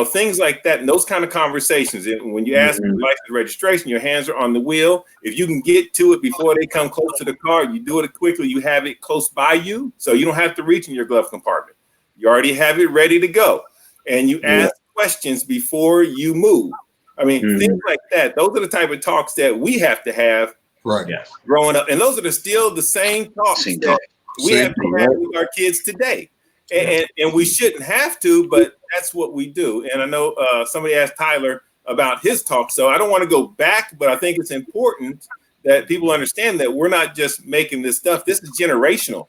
Things like that, and those kind of conversations. And when you ask for license registration, your hands are on the wheel. If you can get to it before they come close to the car, you do it quickly. You have it close by you, so you don't have to reach in your glove compartment. You already have it ready to go, and you ask questions before you move. I mean, things like that. Those are the type of talks that we have to have, Right. Yes. growing up, and those are still the same talks that we have to have with our kids today. And we shouldn't have to, but that's what we do. And I know somebody asked Tyler about his talk, so I don't want to go back, but I think it's important that people understand that we're not just making this stuff. This is generational.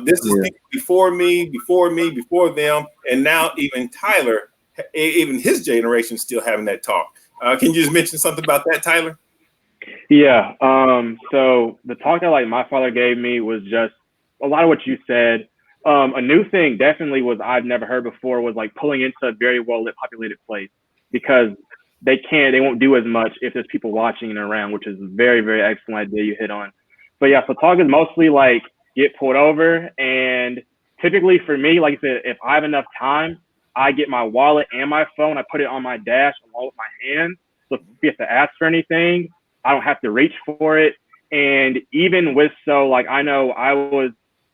This is people before me, before them, and now even Tyler, even his generation, still having that talk. Can you just mention something about that, Tyler? Yeah. So the talk that my father gave me was just a lot of what you said. A new thing definitely was I've never heard before was pulling into a very well lit populated place, because they won't do as much if there's people watching and around, which is a very, very excellent idea you hit on. But yeah, so talk is mostly get pulled over. And typically for me, like I said, if I have enough time, I get my wallet and my phone, I put it on my dash along with my hand. So if you have to ask for anything, I don't have to reach for it. And even I know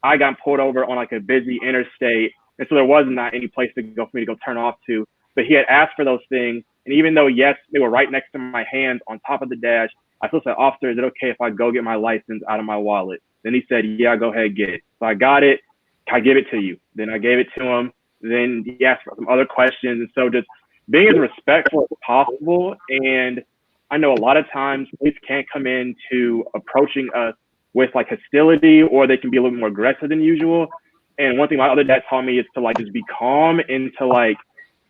I got pulled over on a busy interstate, and so there was not any place to go for me to go turn off to. But he had asked for those things, and even though yes, they were right next to my hands on top of the dash, I still said, "Officer, is it okay if I go get my license out of my wallet?" Then he said, "Yeah, go ahead, get it." So I got it. I give it to you. Then I gave it to him. Then he asked for some other questions, and so just being as respectful as possible. And I know a lot of times police can't come into approaching us with hostility, or they can be a little more aggressive than usual. And one thing my other dad taught me is to just be calm and to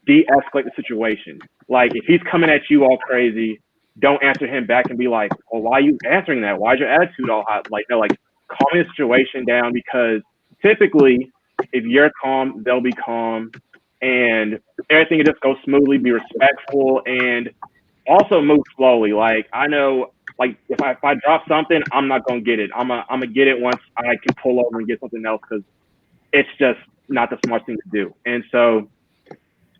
de-escalate the situation. If he's coming at you all crazy, don't answer him back and be like, "Well, why are you answering that? Why is your attitude all hot?" Calming the situation down, because typically if you're calm, they'll be calm, and everything will just go smoothly. Be respectful, and also move slowly. I know, if I drop something, I'm not gonna get it. I'm gonna get it once I can pull over and get something else, because it's just not the smart thing to do. And so,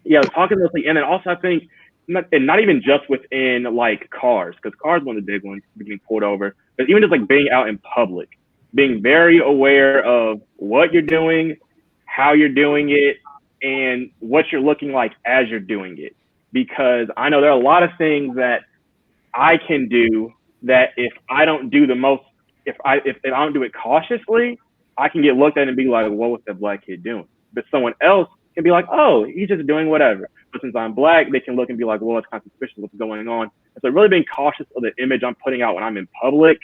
yeah, talking mostly, and then also I think not even just within cars, because cars are one of the big ones being pulled over, but even just being out in public, being very aware of what you're doing, how you're doing it, and what you're looking like as you're doing it. Because I know there are a lot of things that I can do that if I don't do if I don't do it cautiously, I can get looked at and be like, "What was that black kid doing?" But someone else can be like, "Oh, he's just doing whatever." But since I'm black, they can look and be like, "Well, it's kind of suspicious what's going on." And so really being cautious of the image I'm putting out when I'm in public,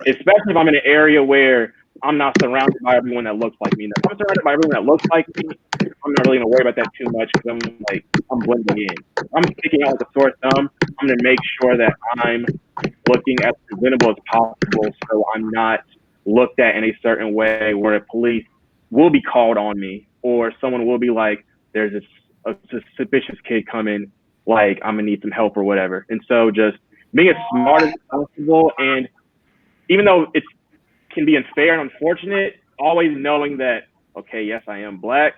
especially if I'm in an area where I'm not surrounded by everyone that looks like me. If I'm surrounded by everyone that looks like me, I'm not really gonna worry about that too much, because I'm blending in. If I'm sticking out like a sore thumb, I'm gonna make sure that I'm looking as presentable as possible, so I'm not looked at in a certain way where police will be called on me, or someone will be like, "There's a suspicious kid coming, I'm gonna need some help," or whatever. And so just being as smart as possible, and even though it can be unfair and unfortunate, always knowing that, okay, yes, I am black.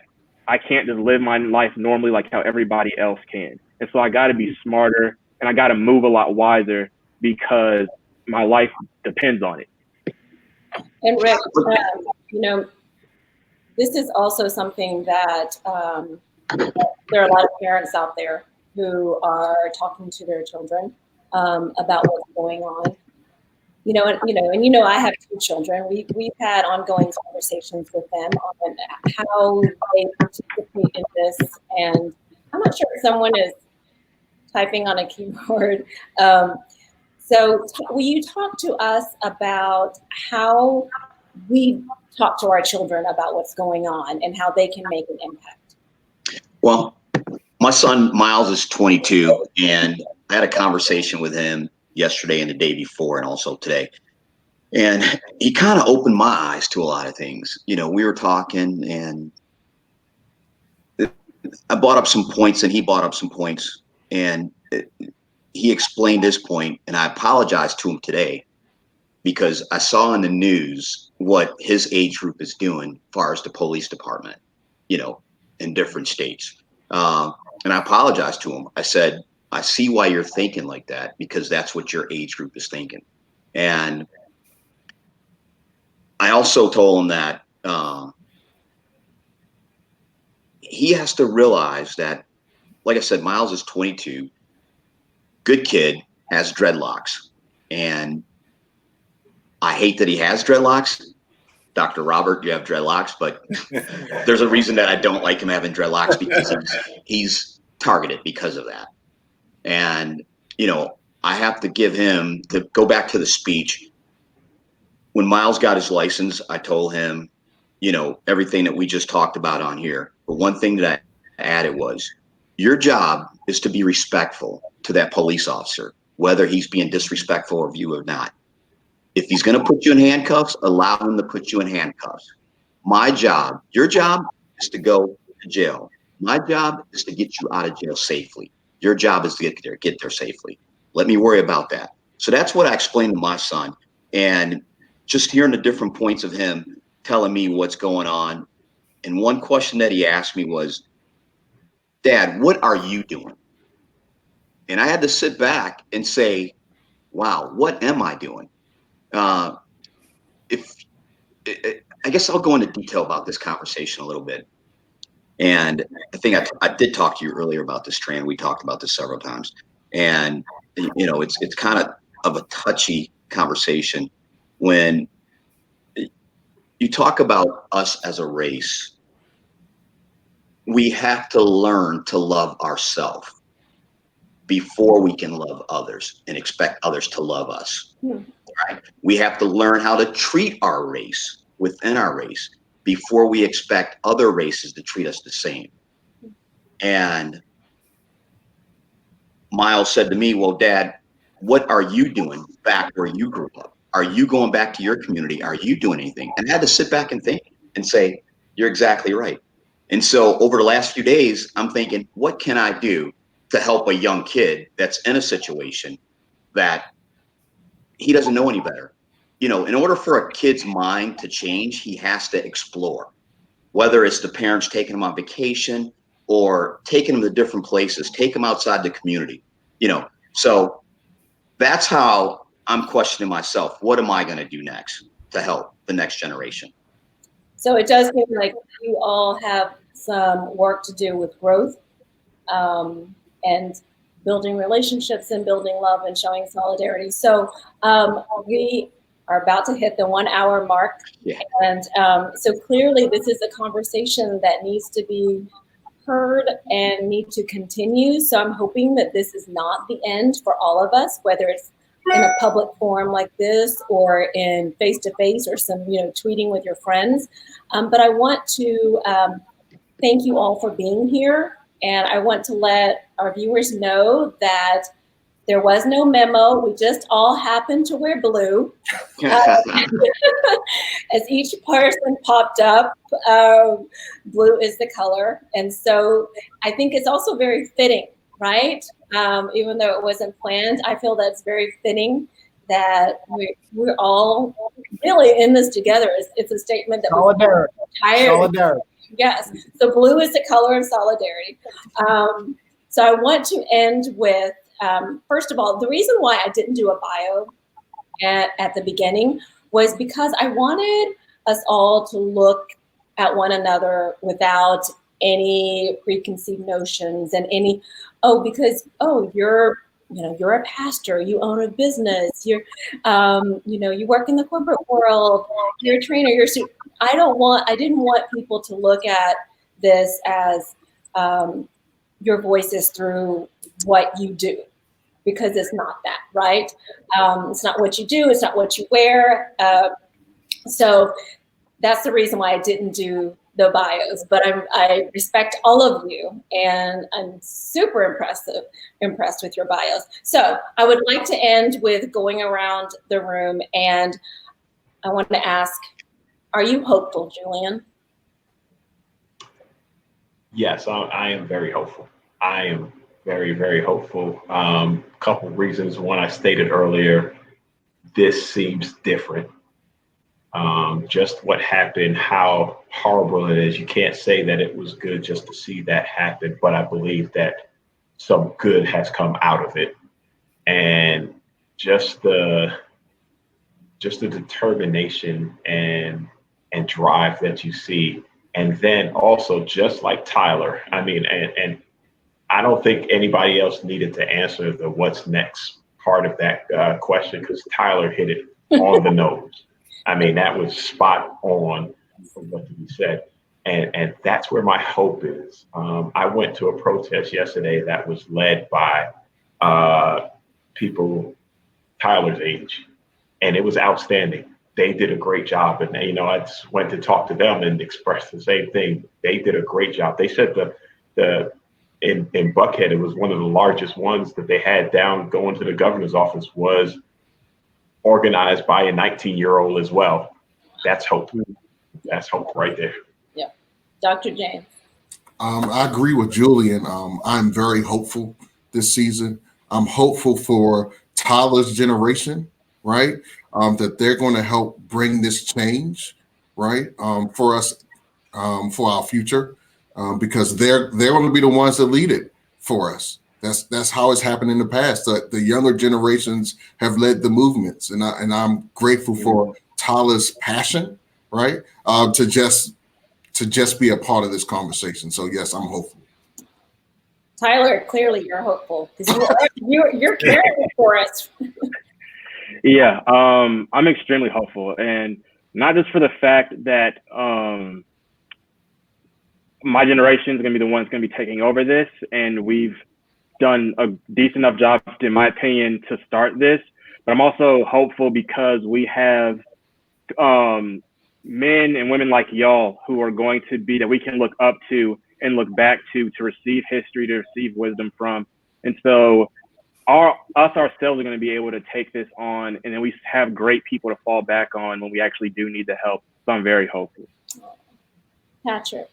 I can't just live my life normally like how everybody else can. And so I got to be smarter, and I got to move a lot wiser, because my life depends on it. And Rick, this is also something that there are a lot of parents out there who are talking to their children about what's going on. I have 2 children. We've had ongoing conversations with them on how they participate in this, and I'm not sure if someone is typing on a keyboard. So will you talk to us about how we talk to our children about what's going on and how they can make an impact? Well, my son Miles is 22, and I had a conversation with him yesterday and the day before, and also today. And he kind of opened my eyes to a lot of things. You know, we were talking and I brought up some points and he brought up some points, and he explained his point, and I apologized to him today because I saw in the news what his age group is doing as far as the police department, you know, in different states. And I apologized to him. I said, I see why you're thinking like that, because that's what your age group is thinking. And I also told him that he has to realize that, like I said, Miles is 22, good kid, has dreadlocks. And I hate that he has dreadlocks. Dr. Robert, you have dreadlocks, but there's a reason that I don't like him having dreadlocks, because he's targeted because of that. And, you know, I have to give him, to go back to the speech, when Miles got his license, I told him, you know, everything that we just talked about on here. But one thing that I added was, your job is to be respectful to that police officer, whether he's being disrespectful of you or not. If he's going to put you in handcuffs, allow him to put you in handcuffs. My job, your job is to go to jail. My job is to get you out of jail safely. Your job is to get there safely. Let me worry about that. So that's what I explained to my son. And just hearing the different points of him telling me what's going on. And one question that he asked me was, Dad, what are you doing? And I had to sit back and say, wow, what am I doing? I guess I'll go into detail about this conversation a little bit. And I think I did talk to you earlier about this, Tran. We talked about this several times. And, you know, it's kind of a touchy conversation when you talk about us as a race. We have to learn to love ourselves before we can love others and expect others to love us. Right? We have to learn how to treat our race within our race before we expect other races to treat us the same. And Miles said to me, well, Dad, what are you doing back where you grew up? Are you going back to your community? Are you doing anything? And I had to sit back and think and say, you're exactly right. And so over the last few days, I'm thinking, what can I do to help a young kid that's in a situation that he doesn't know any better? You know, in order for a kid's mind to change, he has to explore, whether it's the parents taking him on vacation or taking him to different places, take him outside the community, you know. So that's how I'm questioning myself. What am I going to do next to help the next generation? So it does seem like you all have some work to do with growth and building relationships and building love and showing solidarity. So we are about to hit the 1 hour mark. Yeah. And so clearly this is a conversation that needs to be heard and need to continue. So I'm hoping that this is not the end for all of us, whether it's in a public forum like this or in face-to-face or some, you know, tweeting with your friends. But I want to thank you all for being here. And I want to let our viewers know that there was no memo. We just all happened to wear blue. As each person popped up, blue is the color. And so I think it's also very fitting, right? Even though it wasn't planned, I feel that's very fitting that we're all really in this together. It's a statement that solidarity. Solidarity. Yes. So blue is the color of solidarity. So I want to end with, first of all, the reason why I didn't do a bio at the beginning was because I wanted us all to look at one another without any preconceived notions and any, you're a pastor, you own a business, you work in the corporate world, you're a trainer, I didn't want people to look at this as your voice is through what you do, because it's not that, right? It's not what you do, it's not what you wear. So that's the reason why I didn't do the bios, but I respect all of you, and I'm super impressed with your bios. So I would like to end with going around the room and I want to ask, are you hopeful, Julian? Yes, I am very hopeful. I am very, very hopeful. Couple of reasons. One, I stated earlier, this seems different. Just what happened, how horrible it is. You can't say that it was good just to see that happen, but I believe that some good has come out of it. And just the determination and drive that you see. And then also just like Tyler, I mean, and I don't think anybody else needed to answer the what's next part of that question, because Tyler hit it on the nose. I mean, that was spot on from what he said. And that's where my hope is. I went to a protest yesterday that was led by people Tyler's age, and it was outstanding. They did a great job. And, you know, I just went to talk to them and express the same thing. They did a great job. They said in Buckhead, it was one of the largest ones that they had down going to the governor's office, was organized by a 19-year-old as well. That's hope. That's hope right there. Yeah. Dr. James. I agree with Julian. I'm very hopeful this season. I'm hopeful for Tyler's generation, right? That they're going to help bring this change, right? For us, for our future, because they're going to be the ones that lead it for us. That's how it's happened in the past. The younger generations have led the movements, and I'm grateful for Tyler's passion, right? To just be a part of this conversation. So yes, I'm hopeful. Tyler, clearly you're hopeful because you're caring for us. Yeah, I'm extremely hopeful, and not just for the fact that my generation is going to be the one that's going to be taking over this, and we've done a decent enough job, in my opinion, to start this. But I'm also hopeful because we have men and women like y'all who are going to be that we can look up to and look back to receive history, to receive wisdom from. And so ourselves are going to be able to take this on, and then we have great people to fall back on when we actually do need the help. So I'm very hopeful. Patrick.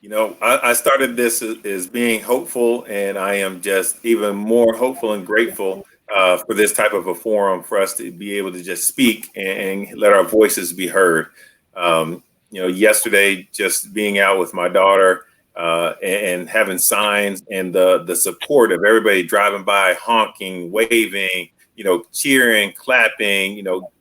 You know, I started this as being hopeful, and I am just even more hopeful and grateful for this type of a forum for us to be able to just speak and let our voices be heard. You know, yesterday, just being out with my daughter and having signs and the support of everybody driving by, honking, waving, you know, cheering, clapping, you know,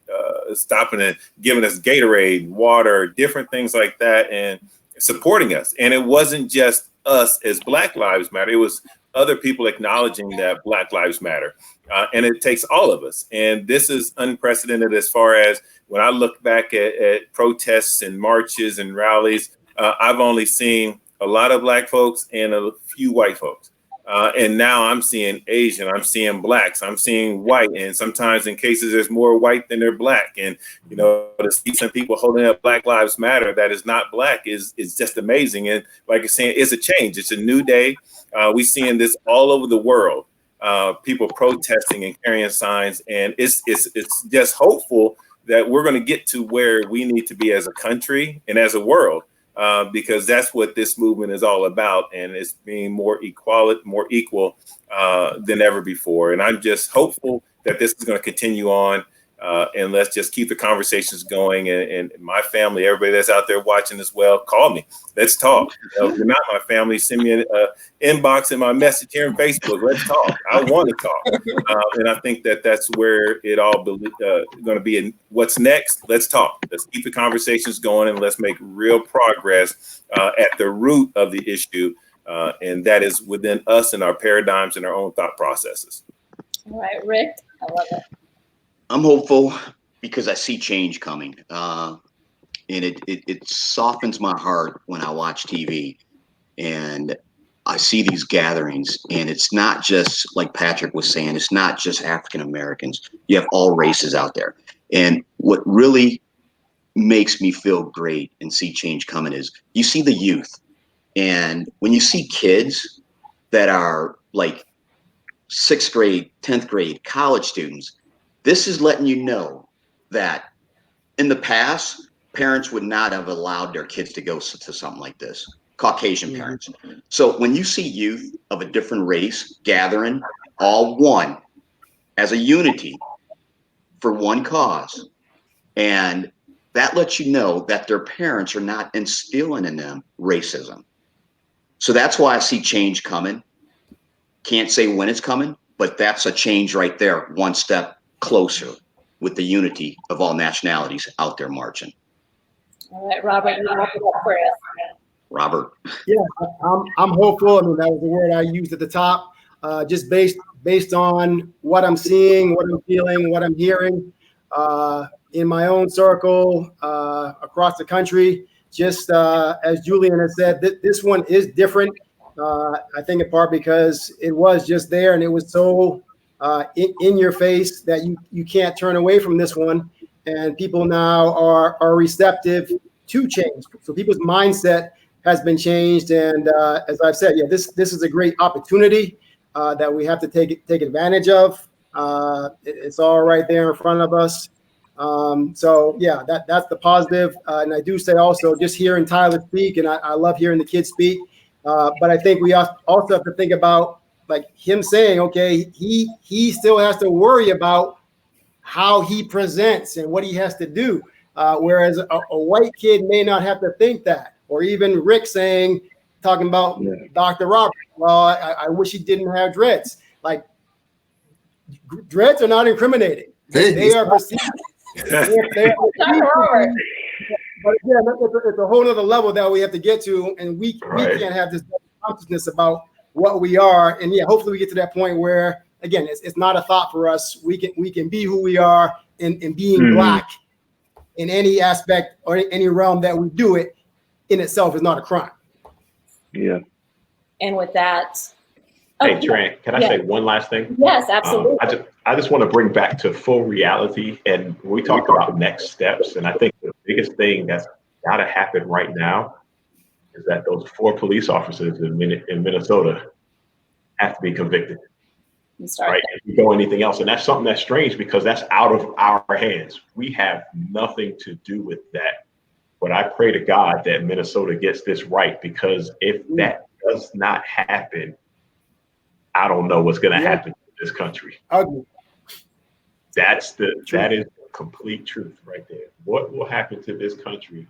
stopping and giving us Gatorade, water, different things like that, and supporting us. And it wasn't just us as Black Lives Matter. It was other people acknowledging that Black Lives Matter. And it takes all of us. And this is unprecedented as far as when I look back at protests and marches and rallies, I've only seen a lot of Black folks and a few white folks. And now I'm seeing Asian, I'm seeing Blacks, I'm seeing white, and sometimes in cases there's more white than they're Black. And, you know, to see some people holding up Black Lives Matter that is not Black is just amazing. And like you're saying, it's a change. It's a new day. We're seeing this all over the world, people protesting and carrying signs. And it's just hopeful that we're going to get to where we need to be as a country and as a world. Because that's what this movement is all about, and it's being more equal than ever before. And I'm just hopeful that this is going to continue on, and let's just keep the conversations going. And my family, everybody that's out there watching as well, call me. Let's talk. You know, if you're not my family, send me an inbox in my message here on Facebook. Let's talk. I want to talk. And I think that that's where it all going to be. And what's next? Let's talk. Let's keep the conversations going, and let's make real progress at the root of the issue. And that is within us and our paradigms and our own thought processes. All right, Rick, I love it. I'm hopeful because I see change coming. And it softens my heart when I watch TV and I see these gatherings, and it's not just like Patrick was saying, it's not just African Americans. You have all races out there. And what really makes me feel great and see change coming is you see the youth. And when you see kids that are like 6th grade, 10th grade, college students, this is letting you know that in the past, parents would not have allowed their kids to go to something like this, Caucasian parents. So when you see youth of a different race gathering, all one, as a unity for one cause, and that lets you know that their parents are not instilling in them racism. So that's why I see change coming. Can't say when it's coming, but that's a change right there, one step closer with the unity of all nationalities out there marching. All right, Robert, you wrap it up for us. Robert. Yeah, I'm hopeful. I mean, that was the word I used at the top. Just based on what I'm seeing, what I'm feeling, what I'm hearing in my own circle across the country. Just as Julian has said, this one is different. I think in part because it was just there and it was so in your face that you can't turn away from this one. And people now are receptive to change. So people's mindset has been changed. And as I've said, yeah, this is a great opportunity that we have to take advantage of. It's all right there in front of us. So yeah, that's the positive. And I do say also just hearing Tyler speak, and I love hearing the kids speak. But I think we also have to think about like him saying, okay, he still has to worry about how he presents and what he has to do. Whereas a white kid may not have to think that. Or even Rick talking about Dr. Robert. Well, I wish he didn't have dreads. Like dreads are not incriminating. They are perceived. They're perceived. But again, it's a whole other level that we have to get to, and we can't have this consciousness about what we are. And yeah, hopefully we get to that point where, again, it's not a thought for us. We can be who we are in being Black in any aspect or any realm that we do it in itself is not a crime. Yeah. And with that, hey, Tran, can I say one last thing? Yes, absolutely. I just want to bring back to full reality. And we talked about next steps. And I think the biggest thing that's got to happen right now is that those 4 police officers in Minnesota have to be convicted. Right? If you go anything else. And that's something that's strange because that's out of our hands. We have nothing to do with that. But I pray to God that Minnesota gets this right, because if that does not happen, I don't know what's going to happen to this country. That is the complete truth right there. What will happen to this country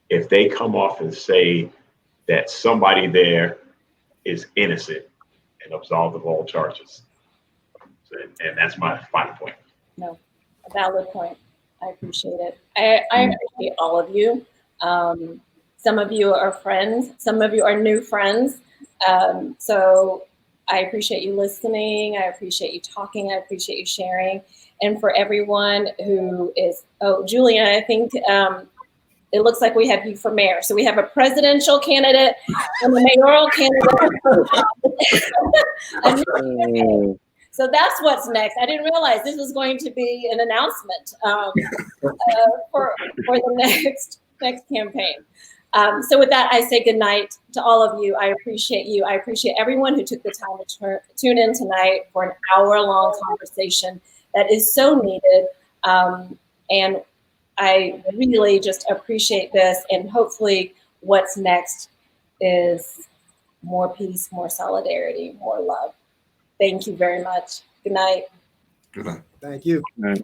if they come off and say that somebody there is innocent and absolved of all charges? And that's my final point. No, a valid point. I appreciate it. I appreciate all of you. Some of you are friends. Some of you are new friends. So I appreciate you listening. I appreciate you talking. I appreciate you sharing. And for everyone who is, Julian, I think it looks like we have you for mayor. So we have a presidential candidate and a mayoral candidate. So that's what's next. I didn't realize this was going to be an announcement for the next campaign. So with that, I say good night to all of you. I appreciate you. I appreciate everyone who took the time to tune in tonight for an hour-long conversation that is so needed. And I really just appreciate this. And hopefully what's next is more peace, more solidarity, more love. Thank you very much. Good night. Good night. Thank you. Right.